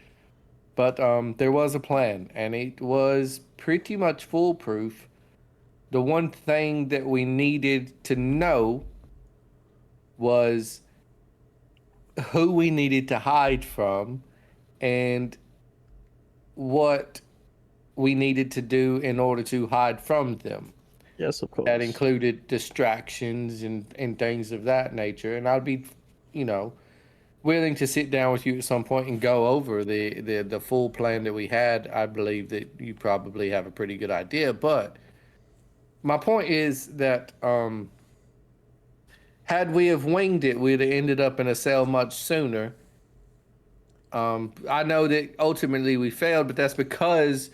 But there was a plan, and it was pretty much foolproof. The one thing that we needed to know was who we needed to hide from and what we needed to do in order to hide from them. Yes, of course. That included distractions and things of that nature. And I'd be, willing to sit down with you at some point and go over the full plan that we had. I believe that you probably have a pretty good idea. But my point is that had we have winged it, we'd have ended up in a cell much sooner. I know that ultimately we failed, but that's because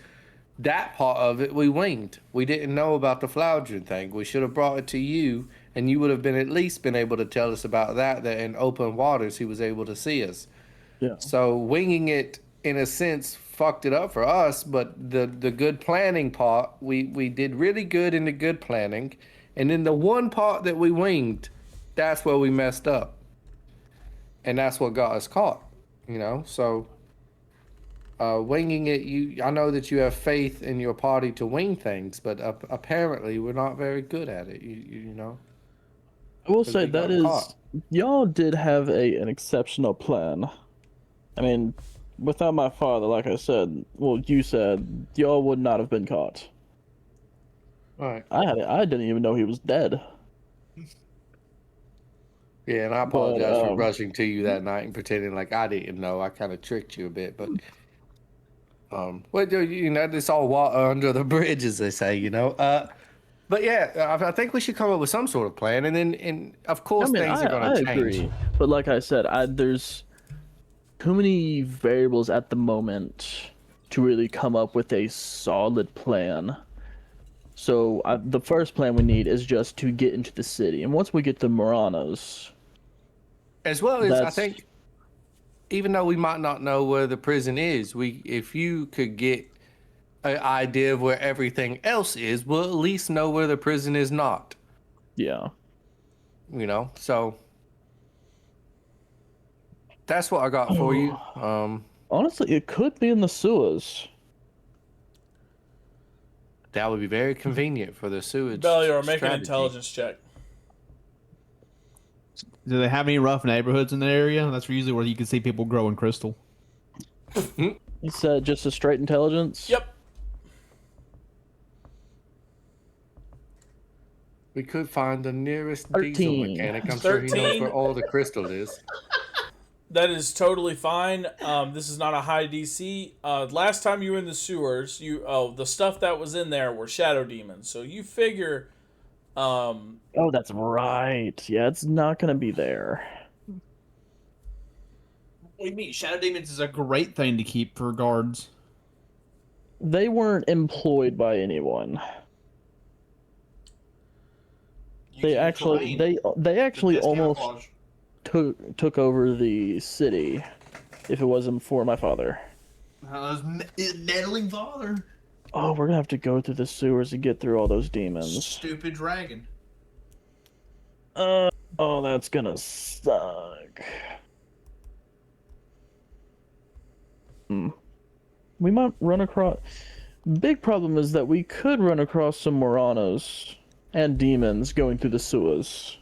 that part of it we winged. We didn't know about the Floudron thing. We should have brought it to you, and you would have been at least been able to tell us about that in open waters he was able to see us. Yeah. So winging it, in a sense, fucked it up for us, but the good planning part, we did really good in the good planning. And then the one part that we winged, that's where we messed up. And that's what got us caught, So winging it, I know that you have faith in your party to wing things, but apparently we're not very good at it, I will say that is, y'all did have an exceptional plan. I mean, without my father, like I said, well, you said, y'all would not have been caught. All right. I didn't even know he was dead. Yeah, and I apologize for rushing to you that night and pretending like I didn't know. I kind of tricked you a bit, but well, it's all water under the bridge, as they say, But yeah, I think we should come up with some sort of plan, and of course things are going to change. Agree. But like I said, there's too many variables at the moment to really come up with a solid plan. So the first plan we need is just to get into the city, and once we get to Muranos, as well as I think, even though we might not know where the prison is, if you could get an idea of where everything else is, we'll at least know where the prison is not. Yeah. So that's what I got for you. Honestly, it could be in the sewers. That would be very convenient for the sewage. Beljor, make an intelligence check. Do they have any rough neighborhoods in the area? That's usually where you can see people growing crystal. You said just a straight intelligence? Yep. We could find the nearest 13. diesel mechanic. I'm sure he knows where all the crystal is. That is totally fine. This is not a high DC. Last time you were in the sewers, the stuff that was in there were shadow demons. So you figure. Oh, that's right. Yeah, it's not gonna be there. What do you mean? Shadow demons is a great thing to keep for guards. They weren't employed by anyone. They actually almost took over the city if it wasn't for my father. His meddling father. Oh, we're gonna have to go through the sewers to get through all those demons. Stupid dragon. Oh, that's gonna suck. We might run across... Big problem is that we could run across some Muranos and demons going through the sewers.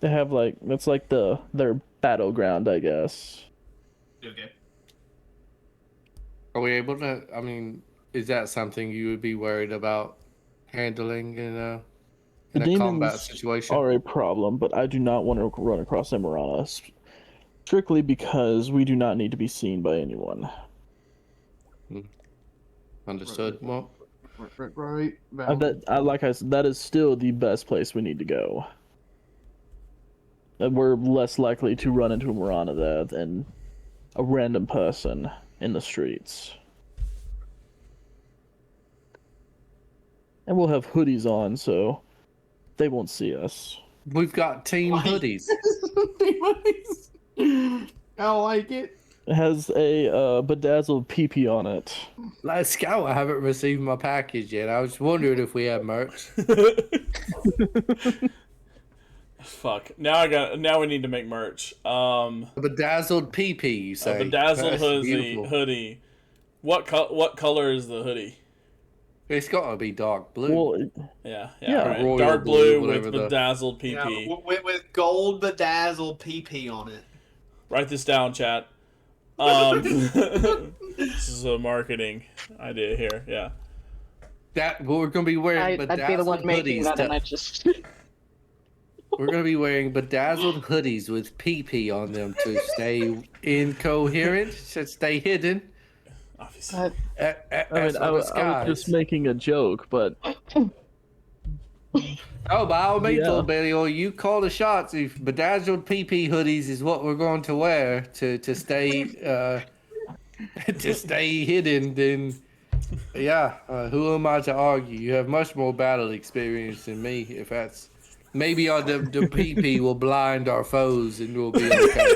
They have that's like their battleground, I guess. Okay. Are we able to, is that something you would be worried about handling in a combat situation? Are a problem, but I do not want to run across them Muranos. Strictly because we do not need to be seen by anyone. Understood. Well, Right. Like I said, that is still the best place we need to go. And we're less likely to run into a Murana there than a random person in the streets. And we'll have hoodies on, so they won't see us. We've got team hoodies. I like it. has a bedazzled PP on it. Like Scout, I haven't received my package yet. I was wondering if we had merch. Fuck. Now we need to make merch. A bedazzled PP, you say? A bedazzled That's beautiful. hoodie. What color is the hoodie? It's got to be dark blue. Well, Yeah. Yeah. Right. Royal Dark blue, blue with whatever the- bedazzled PP. Yeah, with gold bedazzled PP on it. Write this down, chat. This is a marketing idea here. Yeah. We're gonna be wearing I'd bedazzled be the one making hoodies. that, and I just. We're gonna be wearing bedazzled hoodies with PP on them to stay incoherent, to stay hidden. Obviously. Uh, I was just making a joke, but Oh, by all means, Yeah. little Beljor, you call the shots. If bedazzled PP hoodies is what we're going to wear to stay to stay hidden, then yeah, who am I to argue? You have much more battle experience than me. If that's maybe the PP will blind our foes and we'll be okay.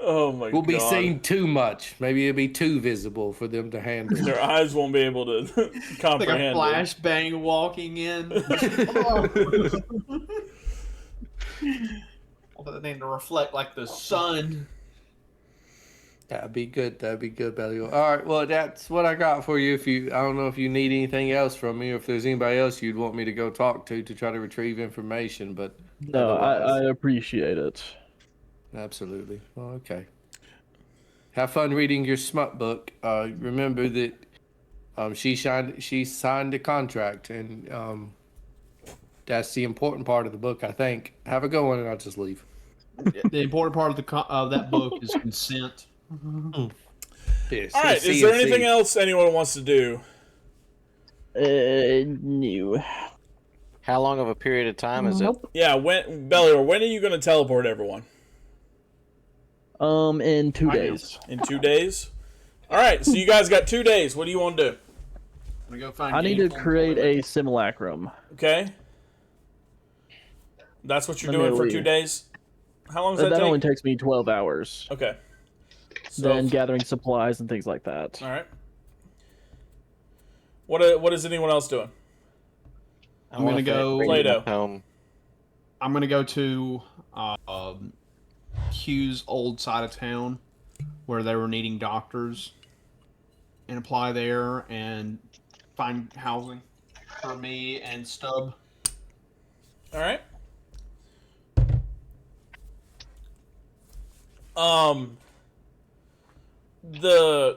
Oh my god. We'll be seen too much. Maybe it'll be too visible for them to handle. Their eyes won't be able to Like a comprehend. it. flashbang walking in. All that thing to reflect like the sun. That'd be good. That'd be good, Beljor. All right. Well, that's what I got for you. I don't know if you need anything else from me, or if there's anybody else you'd want me to go talk to try to retrieve information. But no, I appreciate it. absolutely. Well, okay. Have fun reading your smut book. Remember that she signed a contract, and that's the important part of the book, I think. Have a good one, and I'll just leave. The important part of that book is consent. Yes, All right. Is there anything else anyone wants to do? No. How long of a period of time is it? Nope. Yeah. Beljor, when are you going to teleport everyone? In 2 days. In 2 days. All right. So you guys got 2 days. What do you want to do? I'm gonna go find I need to create a simulacrum. Okay. That's what you're Let me doing for leave. 2 days. How long does That that take? only takes me 12 hours. Okay. So, Then gathering supplies and things like that. all right. What is anyone else doing? I'm gonna go- Play-Doh. Home. I'm gonna go to Hugh's old side of town where they were needing doctors and apply there and find housing for me and Stub. All right.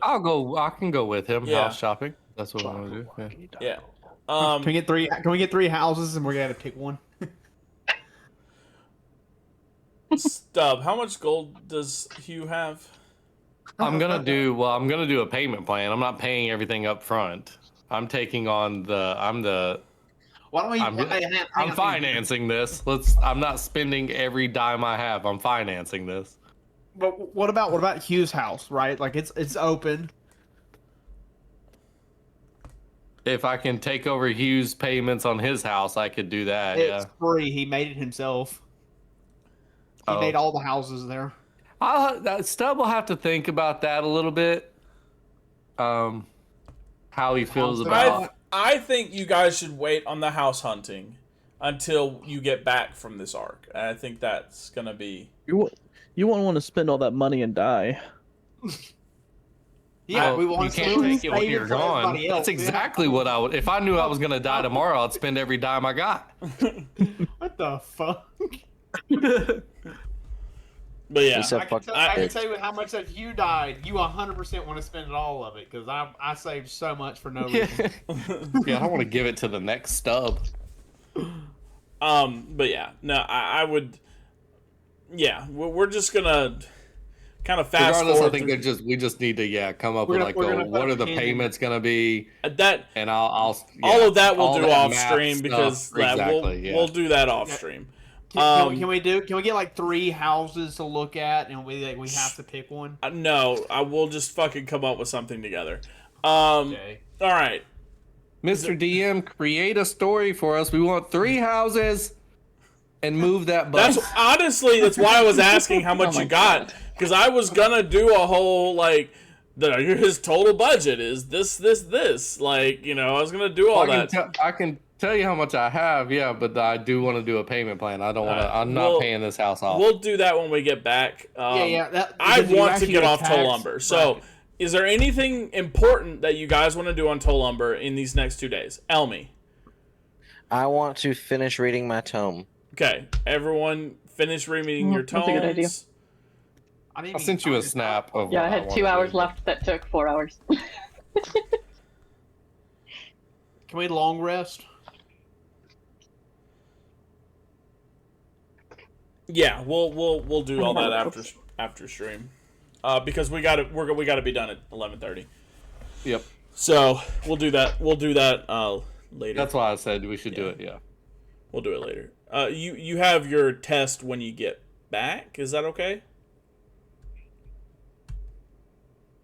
I'll go. I can go with him. Yeah. House shopping. That's what I want to do. Yeah. Yeah. Can we get three? Can we get three houses and we're gonna pick one? Stub, how much gold does Hugh have? I'm gonna do a payment plan. I'm not paying everything up front. I'm taking on Why don't we? I'm financing this. I'm not spending every dime I have. I'm financing this. But what about Hugh's house? Right, like it's open. If I can take over Hugh's payments on his house, I could do that. It's Yeah. free. He made it himself. He Oh. made all the houses there. Stub will have to think about that a little bit. How he feels about. I think you guys should wait on the house hunting until you get back from this arc. And I think that's gonna be. You won't want to spend all that money and die. Yeah, Well, we want you to can't take it when save you're for gone. everybody else, That's exactly what I would. If I knew I was gonna die tomorrow, I'd spend every dime I got. What the fuck? But yeah, He said, I can, "Fuck I can it." tell you how much if you died, you 100% want to spend all of it because I saved so much for no reason. Yeah, I don't want to give it to the next Stub. but yeah, no, I would. Yeah, we're just gonna kind of fast Regardless, I forward. think we just need to come up We're with gonna- we're like gonna what put are the a pin in payments gonna be, that and all of that we'll do off stream because we'll do that off stream. Can we get like 3 houses to look at and we have to pick one? No, I will just fucking come up with something together. Okay. All right. Mr. DM, create a story for us. We want 3 houses and move that bus. That's honestly, that's why I was asking how much Oh my you got, because I was gonna do a whole like, his total budget is this. Like, you know, I was gonna do all that. I can tell you how much I have, yeah, but I do want to do a payment plan. I don't want to. I'm not paying this house off. We'll do that when we get back. I want to get off toll lumber. So, is there anything important that you guys want to do on toll lumber in these next 2 days? Elmi. I want to finish reading my tome. Okay, everyone, finish reading your tomes. That's a good idea. I sent you a snap of. Yeah, I had 2 hours left that took 4 hours. Can we long rest? Yeah, we'll do all that after stream, because we got to be done at 11:30. Yep. So we'll do that. We'll do that later. That's why I said we should do it. Yeah. We'll do it later. You have your test when you get back. Is that okay?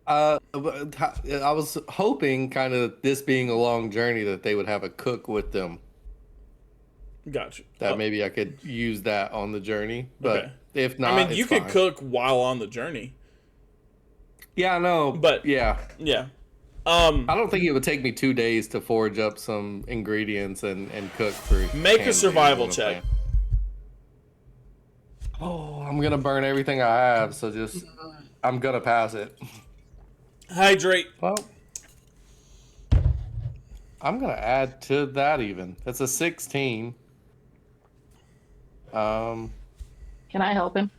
I was hoping, kind of this being a long journey, that they would have a cook with them. Gotcha. That maybe I could use that on the journey, but if not, I mean, you could cook while on the journey. Yeah, I know, but yeah. I don't think it would take me 2 days to forage up some ingredients and cook for. Make a survival check. Oh, I'm gonna burn everything I have, so I'm gonna pass it. Hydrate. Well, I'm gonna add to that even. That's a 16. Can I help him?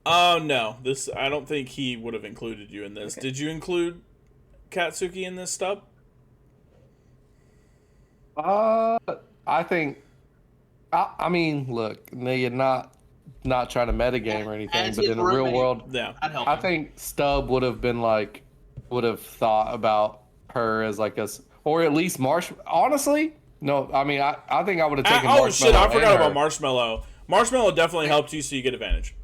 Oh no, I don't think he would have included you in this. Okay. Did you include Katsuki in this stub? I think. I mean, look, you're not trying to metagame or anything, but in the real world, yeah, I think Stub would have thought about her as like or at least Honestly, no, I mean, I think I would have taken Marshmallow. Oh shit, I forgot about Marshmallow. Marshmallow definitely helped you, so you get advantage.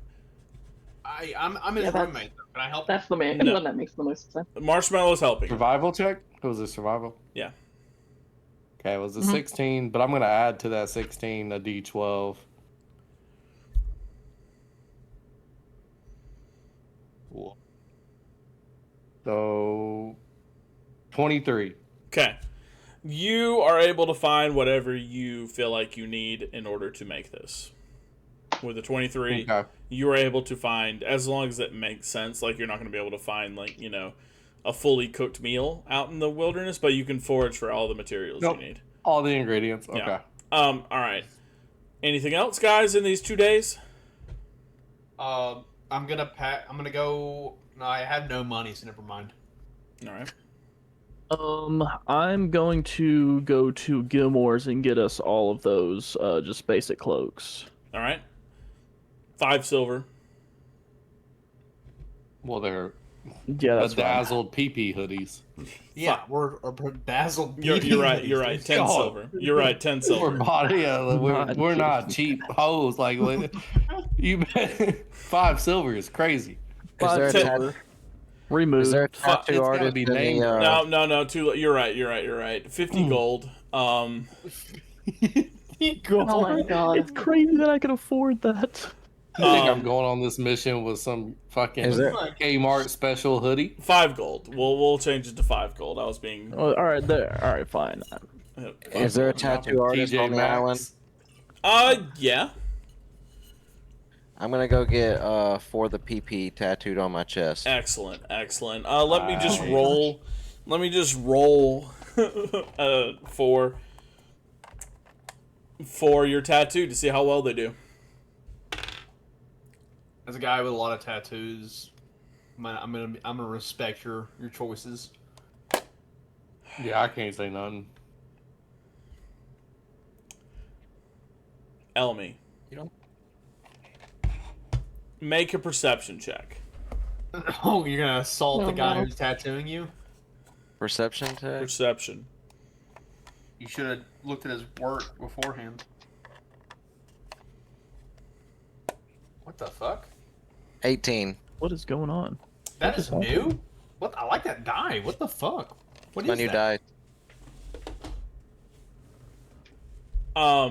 I'm his roommate. Can I help? That's the one that makes the most sense. Marshmallow's helping. Survival check? It was a survival? Yeah. Okay, it was a 16, but I'm going to add to that 16 a D12. Cool. So, 23. Okay. You are able to find whatever you feel like you need in order to make this. With a 23, you are able to find, as long as it makes sense, like you're not going to be able to find, like, you know, a fully cooked meal out in the wilderness, but you can forage for all the materials you need. All the ingredients. Okay. Yeah. All right. Anything else, guys, in these 2 days? I'm gonna go. No, I have no money, so never mind. All right. I'm going to go to Gilmore's and get us all of those just basic cloaks. All right. 5 silver. Well, they're that's bedazzled PP hoodies. Yeah, we're bedazzled. You're right. 10 silver. You're right. 10 silver. We're not cheap hoes. Like you, 5 silver is crazy. Is there a tattoo? Remove. Is there a tattoo artist? Be named. No. You're right. 50 gold. Oh my god! It's crazy that I can afford that. I think I'm going on this mission with some fucking Kmart special hoodie. 5 gold. We'll change it to 5 gold. I was being. Oh, all right, there. All right, fine. Is there a tattoo artist on the island? Yeah. I'm gonna go get For the PP tattooed on my chest. Excellent. Let me just roll. Let me just roll for your tattoo to see how well they do. As a guy with a lot of tattoos, I'm gonna respect your choices. Yeah, I can't say nothing. Elmi. Make a perception check. Oh, you're gonna assault the guy who's tattooing you? Perception check? Perception. You should have looked at his work beforehand. What the fuck? 18. What is going on? That is new? What? I like that die. What the fuck? What is my new that? die.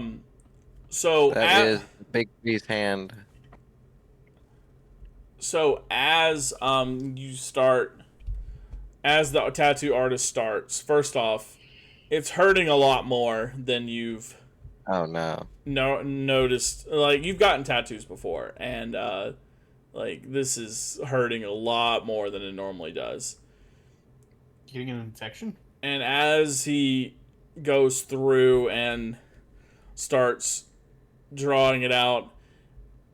So That is Big B's hand. So as as the tattoo artist starts, first off, it's hurting a lot more than you've noticed. Like, you've gotten tattoos before, and like, this is hurting a lot more than it normally does. Getting an infection? And as he goes through and starts drawing it out,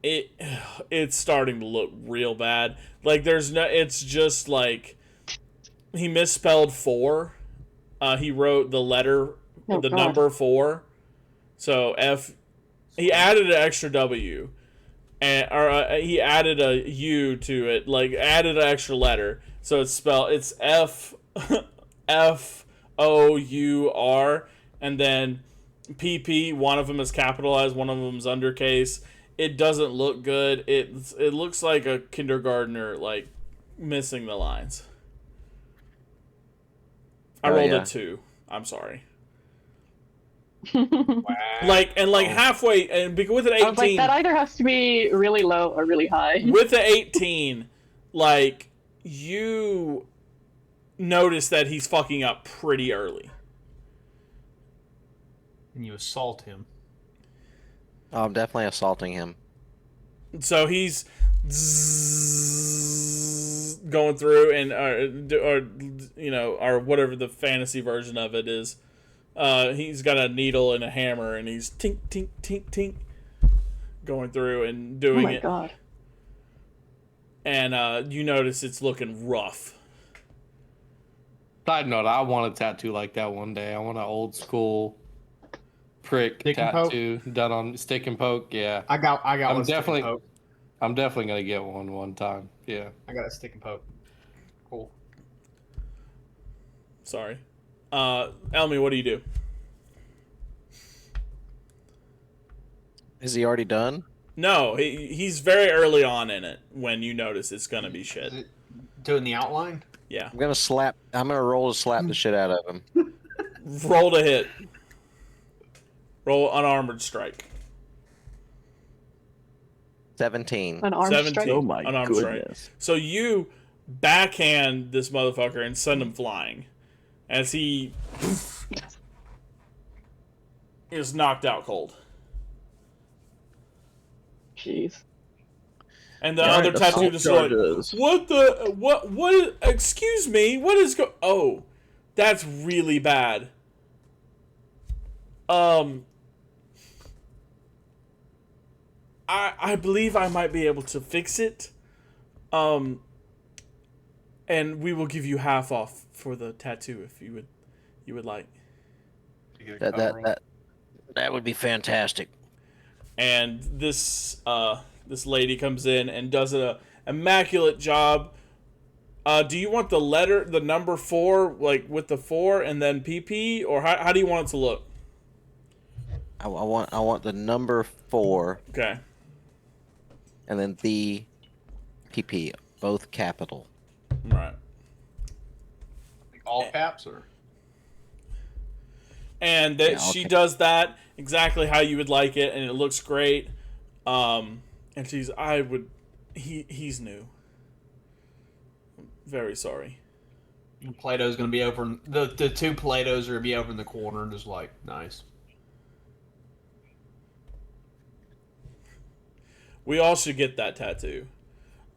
it's starting to look real bad. Like, it's just like he misspelled 4. He wrote the letter, number 4. So he added an extra W, he added a U to it, like added an extra letter. So it's FOUR, and then PP. One of them is capitalized, one of them is undercase. It doesn't look good. It looks like a kindergartner, like, missing the lines. I rolled a 2. I'm sorry. Wow. Like halfway, and with an 18, I was like, that either has to be really low or really high. With the 18, like, you notice that he's fucking up pretty early. And you assault him. Oh, I'm definitely assaulting him. So he's going through and or whatever the fantasy version of it is. He's got a needle and a hammer, and he's tink tink tink tink going through and doing it. Oh my god! And you notice it's looking rough. Side note: I want a tattoo like that one day. I want an old school prick Stick and tattoo done on stick and poke. Yeah, I got I'm one definitely, stick and poke. I'm definitely gonna get one time. Yeah, I got a stick and poke. Cool. Sorry. Elmi, what do you do? Is he already done? No, he's very early on in it when you notice it's gonna be shit. Is it doing the outline? Yeah. I'm gonna roll to slap the shit out of him. Roll to hit. Roll unarmored strike. 17. An arm 17. strike. Oh my Unarmed goodness. strike. So you backhand this motherfucker and send him flying as he is knocked out cold. Jeez. And the other tattoo just like, what, excuse me, what is oh, that's really bad. I believe I might be able to fix it. And we will give you half off for the tattoo if you would like. That would be fantastic. And this lady comes in and does an immaculate job. Do you want the number 4, like with the 4 and then PP, or how do you want it to look? I want the number 4. Okay. And then the PP, both capital. Right. Like all caps or? And she okay. does that exactly how you would like it, and it looks great. And he's new. Very sorry. Plato's gonna be over. The 2 Platos are gonna be over in the corner, just like nice. We all should get that tattoo.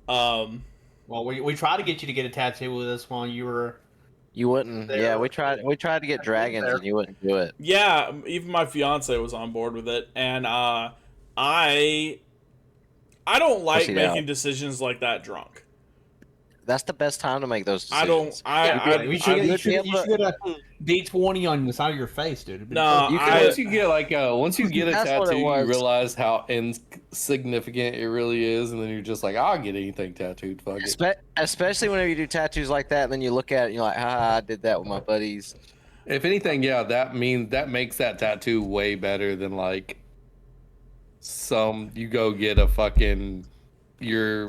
Well, we tried to get you to get a tattoo with us while you were. You wouldn't. There. Yeah, we tried to get dragons there. and you wouldn't do it. Yeah, even my fiance was on board with it, and I don't like making decisions like that drunk. That's the best time to make those decisions. You should get a D20 on the side of your face, dude. No, once you get a That's what it tattoo, you was. realize how insignificant it really is, and then you're just like, I'll get anything tattooed. Fuck it. Especially whenever you do tattoos like that, and then you look at it and you're like, I did that with my buddies. If anything, yeah, that makes that tattoo way better than like you go get a fucking your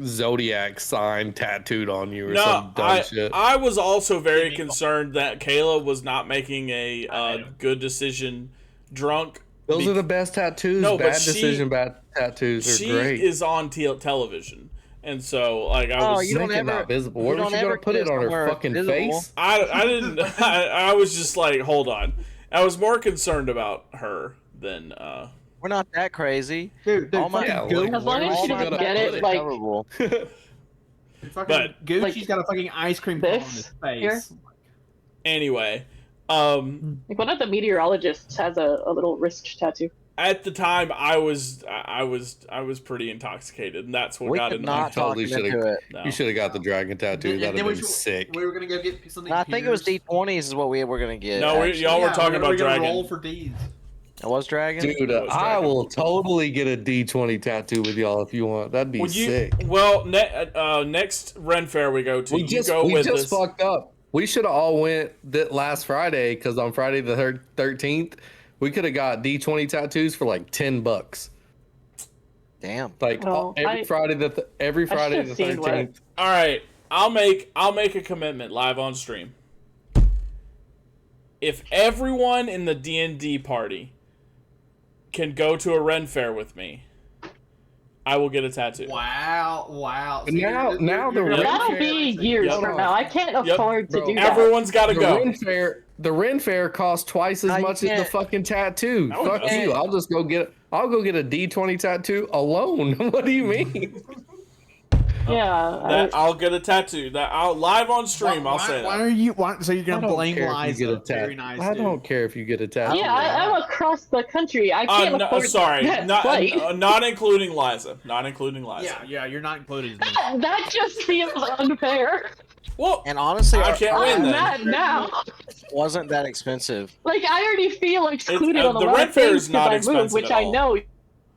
zodiac sign tattooed on you or some dumb shit. I was also very concerned that Kayla was not making a good decision drunk, Those are the best tattoos. No, but bad decision, bad tattoos are she great. is on television, and so like I was you don't Make it ever- not visible. you Where was don't she ever gonna put get it on her somewhere fucking visible. face? I didn't I was just like, hold on. I was more concerned about her than We're not that crazy. Dude, All my- fucking Yeah, like, Gucci. As long as all she my doesn't tattoos get it, are like- coverable. Fucking But- Gucci's like, got a fucking ice cream cone on this his face. here? anyway. Like one of the meteorologists has a little wrist tattoo. At the time, I was pretty intoxicated, and that's what We got could in not talk Totally him shoulda- into it. No. You should have got the dragon tattoo. That'd have been sick. We were gonna go get something. I think it was pierced. D20s is what we were gonna get. No, actually. y'all were talking we're about gonna dragon. roll for D's. It was Dragon? Dude, It was I dragon. will totally get a D20 tattoo with y'all if you want. That'd be sick. Next Ren Fair we go to, We you just go with us. fucked up. We should have all went that last Friday because on Friday the 13th, we could have got D20 tattoos for like $10. Damn. Like Well, every Friday the seen what- 13th. All right, I'll make a commitment live on stream. If everyone in the D&D party can go to a Ren Fair with me, I will get a tattoo. Wow. But now the Ren That'll Fair- be years Yep. from now. I can't Yep. afford to Bro, do that. Everyone's got to go. The Ren Fair costs twice as No, you much as the can't. fucking tattoo. No, it Fuck doesn't. you. I'll go get a D20 tattoo alone. What do you mean? Yeah. I'll get a tattoo. I'll live on stream. I'll say Why that. are you? So you're I gonna don't blame care if you Liza? get a tattoo. Very nice. I dude. don't care if you get a tattoo. Yeah, I'm across the country. I can't No, afford sorry, that not flight. not including Liza. Not including Liza. Yeah, you're not included. In this. That just feels unfair. Well, And honestly, I can't win I'm then. mad now. wasn't that expensive. Like I already feel excluded on a the lot Red of Fair things is not because I moved, expensive which at I all. know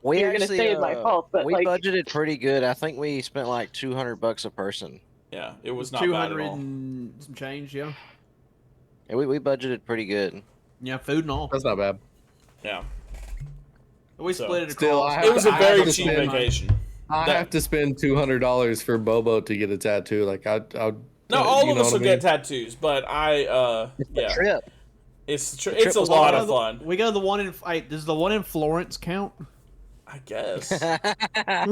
We you're gonna actually, say is my fault, but we like budgeted pretty good. I think we spent like $200 a person. Yeah, it was not bad 200 at all. and some change. Yeah. Yeah, we budgeted pretty good. Yeah, food and all. That's not bad. Yeah, We So- split it Still, across. I it was a I very have to cheap spend- vacation. I That- have to spend $200 for Bobo to get a tattoo. Like I No, all you of know us what will I get tattoos, but The yeah, trip. it's trip a was lot We of go to fun. We go to the one in. Does the one in Florence count? I guess Trip. I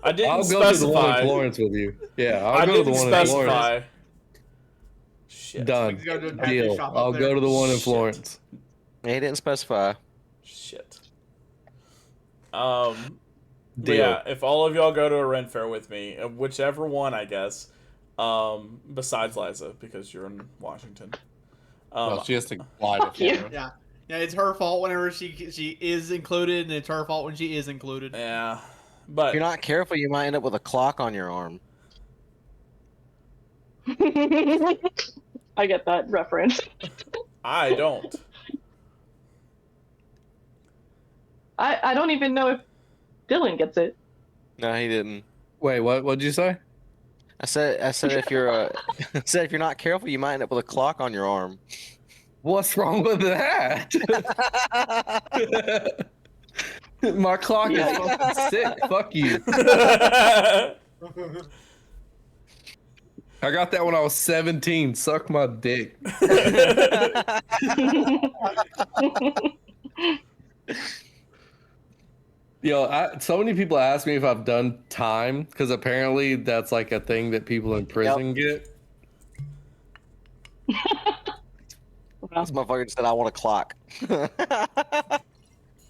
I'll didn't go to the one in specify. Florence with you. Yeah, I I'll go to the didn't one in Florence. specify. Shit. Done. We can go to a tattoo Deal. shop up I'll there. go to the one in Shit. Florence. He didn't specify. Shit. Deal. Yeah, if all of y'all go to a Ren Fair with me, whichever one, I guess, besides Liza, because you're in Washington. Well, she has to fly to Fuck you. Florence. Yeah, it's her fault whenever she is included, and it's her fault when she is included. Yeah, If but you're not careful, you might end up with a clock on your arm. I get that reference. I don't. I don't even know if Dylan gets it. No, he didn't. Wait, what'd you say? I said if you're I said if you're not careful, you might end up with a clock on your arm. What's wrong with that? My clock is fucking sick. Fuck you. I got that when I was 17. Suck my dick. Yo, so many people ask me if I've done time because apparently that's like a thing that people in prison get. This motherfucker just said I want a clock.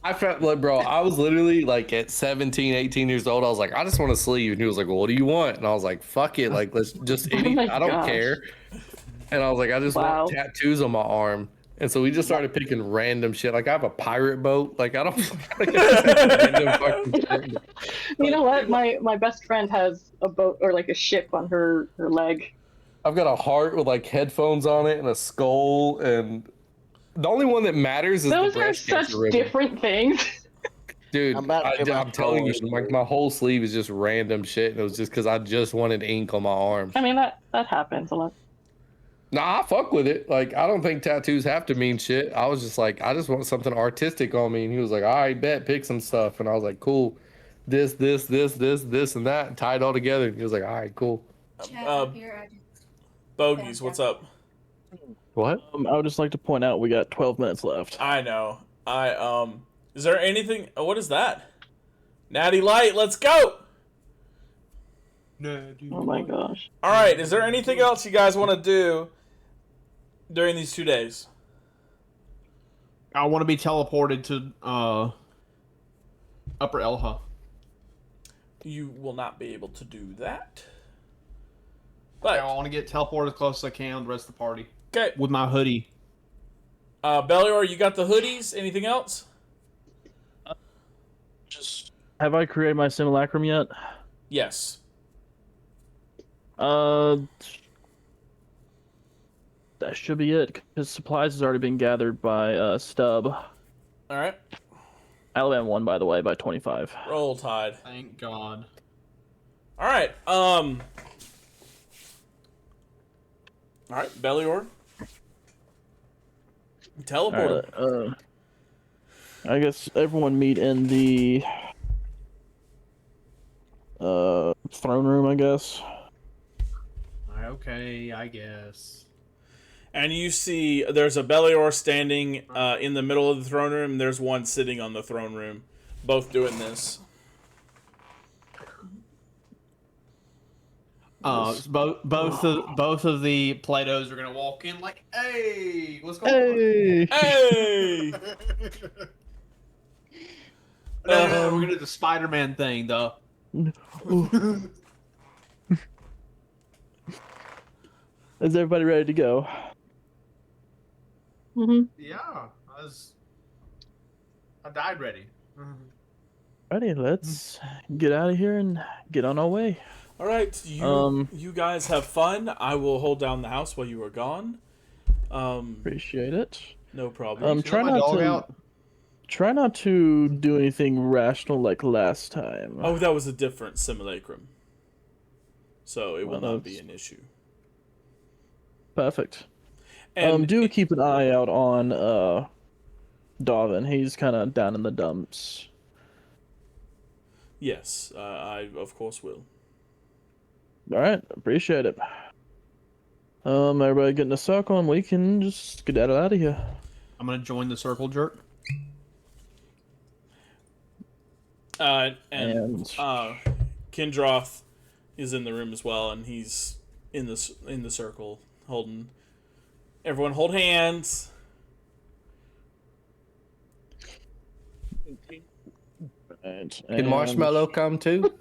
I felt like, bro, I was literally like at 17, 18 years old. I was like, I just want to sleep. And he was like, well, what do you want? And I was like, fuck it. Like, let's just, Oh my I don't gosh. care. And I was like, I just Wow. want tattoos on my arm. And so we just started picking random shit. Like, I have a pirate boat. Like, I don't, like, random fucking shit. You know what? My best friend has a boat or like a ship on her leg. I've got a heart with like headphones on it and a skull. And the only one that matters is Those the are breast such cancer ribbon. different things. Dude, I'm about to get my I'm telling you, controller. like my whole sleeve is just random shit. And it was just because I just wanted ink on my arm. I mean that happens a lot. Nah, I fuck with it. Like, I don't think tattoos have to mean shit. I was just like, I just want something artistic on me. And he was like, all right, bet, pick some stuff. And I was like, cool. This, and that. And tie it all together. And he was like, all right, cool. Bogies, what's up? What? I would just like to point out we got 12 minutes left. I know. Is there anything? Oh, what is that? Natty Light, let's go! Oh my gosh. All right, is there anything else you guys want to do during these 2 days? I want to be teleported to Upper Elha. You will not be able to do that. I But want to get teleported as close as I can with the rest of the party. okay, With my hoodie. Beljor, you got the hoodies. Anything else? Just have I created my simulacrum yet? Yes. That should be it, because supplies has already been gathered by Stub. All right. Alabama won, by the way, by 25. Roll Tide. Thank God. All right. All right, Beljor. Teleport. I guess everyone meet in the throne room, I guess. Okay, I guess. And you see there's a Beljor standing in the middle of the throne room, and there's one sitting on the throne room, both doing this. Both of the Platos are gonna walk in like, hey, what's going Hey! Hey! on? No, we're gonna do the Spider-Man thing, though. Is everybody ready to go? Yeah, I died ready. Ready, let's get out of here and get on our way. All right, you guys have fun. I will hold down the house while you are gone. Appreciate it. No problem. Try not to do anything rational like last time. Oh, that was a different simulacrum, so it will Well, not be an issue. Perfect. And Do keep an eye out on Darwin. He's kind of down in the dumps. yes, I of course will. All right, appreciate it. Everybody get in a circle and we can just skedaddle out of here. I'm gonna join the circle jerk. And Kindroth is in the room as well, and he's in the circle holding. Everyone hold hands. Right, Can Marshmallow come too?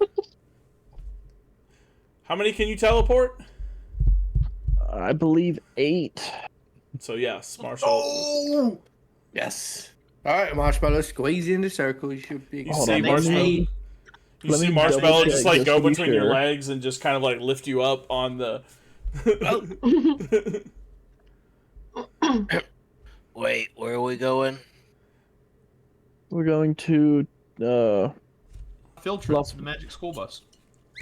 How many can you teleport? I believe 8. So yes, Marshall. Yes. All right, Marshmallow, squeeze in the circle. You should be. You Hold see on, Marshmallow. let You see me Marshmallow double just check like go just to be between your sure. legs and just kind of like lift you up on the. Wait, where are we going? We're going to Field trip to the Magic School Bus.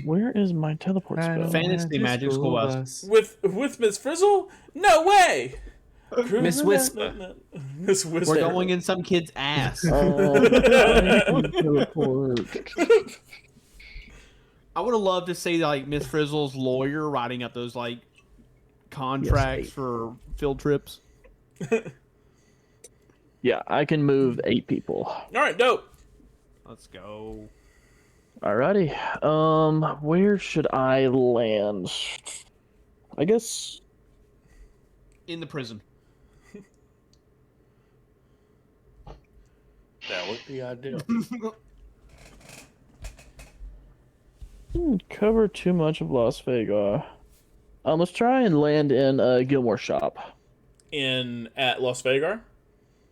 where is my teleport spell? Fantasy Magic School Bus. with Miss Frizzle? No way. Miss Whisper. Miss Whisper. We're going in some kid's ass. I can teleport. I would have loved to see like Miss Frizzle's lawyer writing up those like contracts Yes, for field trips. Yeah, I can move 8 people. All right, dope. Let's go. Alrighty. Where should I land? I guess In the prison. That would be ideal. didn't cover too much of Las Vegas. Let's try and land in Gilmore shop. At Las Vegas.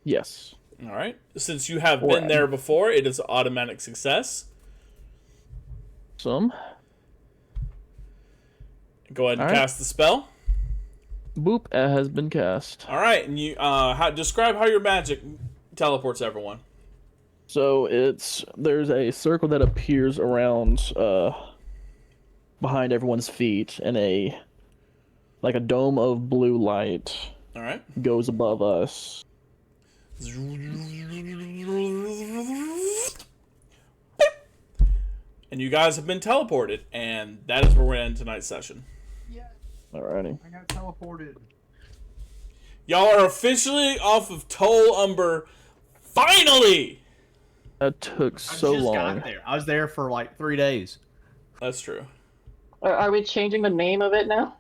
Yes. All right. Since you have Or been there before, it is automatic success. Some. Go ahead and All right. cast the spell. Boop has been cast. All right, and you describe how your magic teleports everyone. So there's a circle that appears around behind everyone's feet, and a dome of blue light All right. goes above us. And you guys have been teleported, and that is where we're end tonight's session. Alrighty. I got teleported. Y'all are officially off of Toll Umber Finally! That took so I just long. got there. I was there for like 3 days. That's true. Are we changing the name of it now?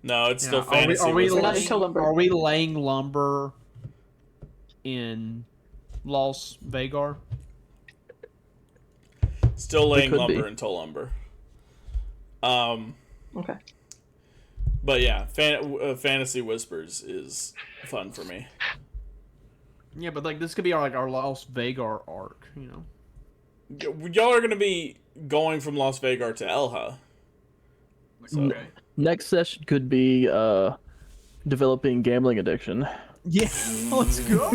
No, it's still Are fantasy. we Whispers. laying lumber in Las Vegas? Still laying could lumber be. until lumber. Okay. But yeah, Fantasy Whispers is fun for me. Yeah, but like this could be our Las Vegas arc, you know. Y'all are gonna be going from Las Vegas to Elha. So. Okay. Next session could be developing gambling addiction. Yeah, let's go.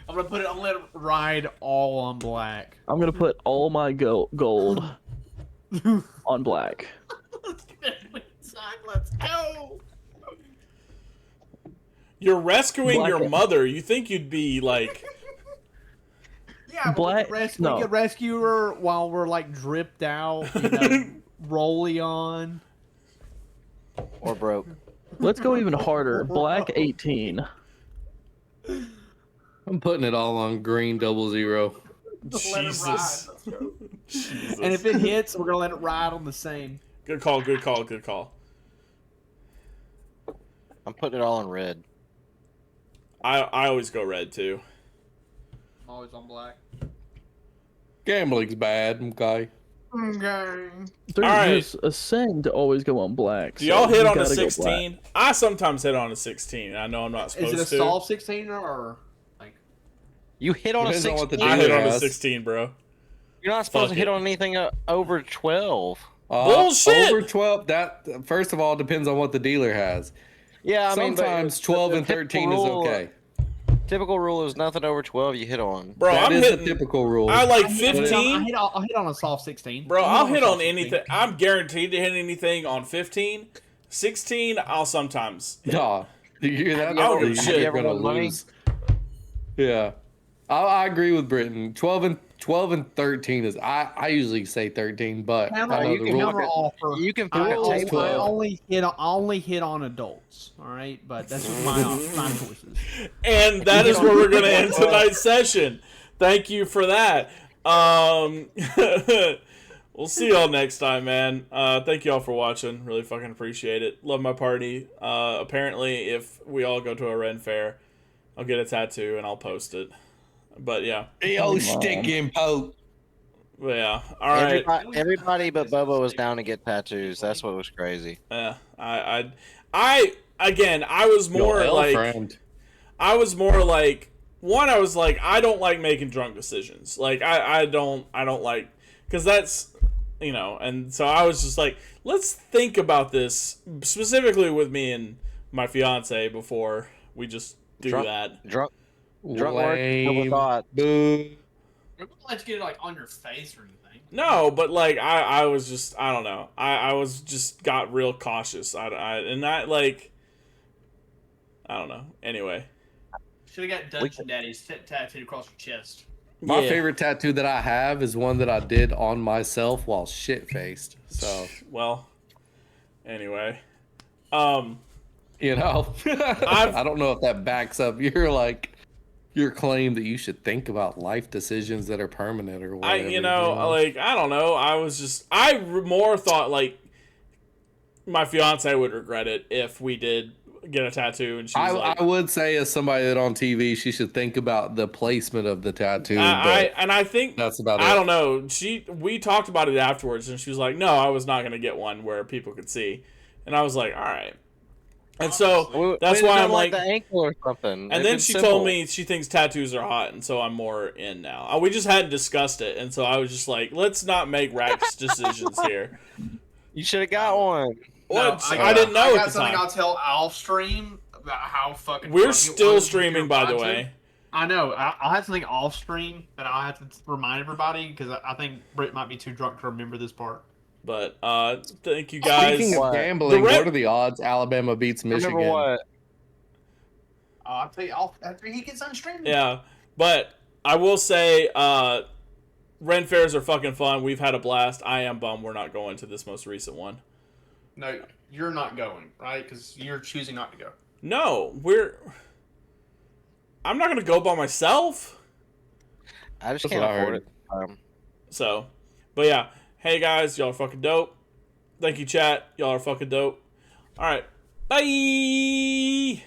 I'm gonna let it ride all on black. I'm gonna put all my gold on black. Let's go. You're rescuing Black- your mother. You think you'd be like... Yeah, Black- we no. could rescue her while we're like dripped out, you know, rolly on. Or broke. Let's go even harder. Black 18. I'm putting it all on green 00. Jesus. Jesus. And if it hits, we're gonna let it ride on the same. Good call, good call, good call. I'm putting it all in red. I always go red, too. Always on black. Gambling's bad, okay. Okay. There's a saying to always go on black. Do y'all hit on a gotta go 16? I sometimes hit on a 16. I know I'm not supposed Is it a to. solve 16 or like? You hit on Depends a on what the 16. I hit on a Yes. 16, bro. You're not supposed Fuck to hit it. on anything over 12. Bullshit! Over 12, that, first of all, depends on what the dealer has. Yeah, I mean, but Sometimes the 12 and typical 13 is rule- okay. Typical rule is nothing over 12 you hit on. Bro, That I'm is hitting... the typical rule. I like I'll 15. hit on a solve 16. Bro, I'll hit a on solve 16. anything. I'm guaranteed to hit anything on 15. 16, I'll sometimes hit. Nah, you're that I don't early, give a shit. you're Have you ever gonna won money? lose. Yeah, I agree with Britton. 12 and 13 is I usually say 13, but Counter, I know you the can rule. counter offer. You can I pick a table. only hit on adults. All right, but that's just my choices. And that is where we're going to end tonight's session. Thank you for that. We'll see y'all next time, man. Thank y'all for watching. Really fucking appreciate it. Love my party. Apparently, if we all go to a Ren fair, I'll get a tattoo and I'll post it. But yeah. Yo, stinking pope. But yeah. All right. Everybody but Bobo was down to get tattoos. That's what was crazy. Yeah. Again, I was more like... friend. I was more like... One, I was like, I don't like making drunk decisions. Like, I don't like... Because that's... You know, and so I was just like, let's think about this, specifically with me and my fiance, before we just do that. Drunk work, Lame. double thought. Boo. Let's get it like on your face or anything. No, but like, I was just, I don't know. I was just got real cautious. And that, like, I don't know. Anyway. Should have got Dungeon Daddy's tattooed across your chest. My Yeah. favorite tattoo that I have is one that I did on myself while shit-faced. So, Well, anyway. you know, I don't know if that backs up your claim that you should think about life decisions that are permanent or whatever. Like, I don't know. I more thought, like, my fiance would regret it if we did get a tattoo and she was like... I would say, as somebody that on TV, she should think about the placement of the tattoo. I think that's about it. I don't know. We talked about it afterwards, and she was like, "No, I was not going to get one where people could see," and I was like, "All right." And so that's why I'm like the ankle or something. And then she told me she thinks tattoos are hot, and so I'm more in now. We just hadn't discussed it, and so I was just like, let's not make rash decisions here. You should have got one. What? I didn't know I got at the something time. I'll tell off stream about how fucking. We're funny it still was streaming, with by your the tattoo. way. I know. I'll have something off stream that I'll have to remind everybody because I think Britt might be too drunk to remember this part. But thank you guys. Speaking of What? gambling, what are the odds Alabama beats Michigan? Remember what? I'll tell you off after he gets unstreamed. Yeah, but I will say, Ren fairs are fucking fun. We've had a blast. I am bummed we're not going to this most recent one. No, you're not going, right? Because you're choosing not to go. No, I'm not gonna go by myself. I just That's can't what I afford heard. it. So, but yeah. Hey guys, y'all are fucking dope. Thank you, chat. Y'all are fucking dope. All right. Bye.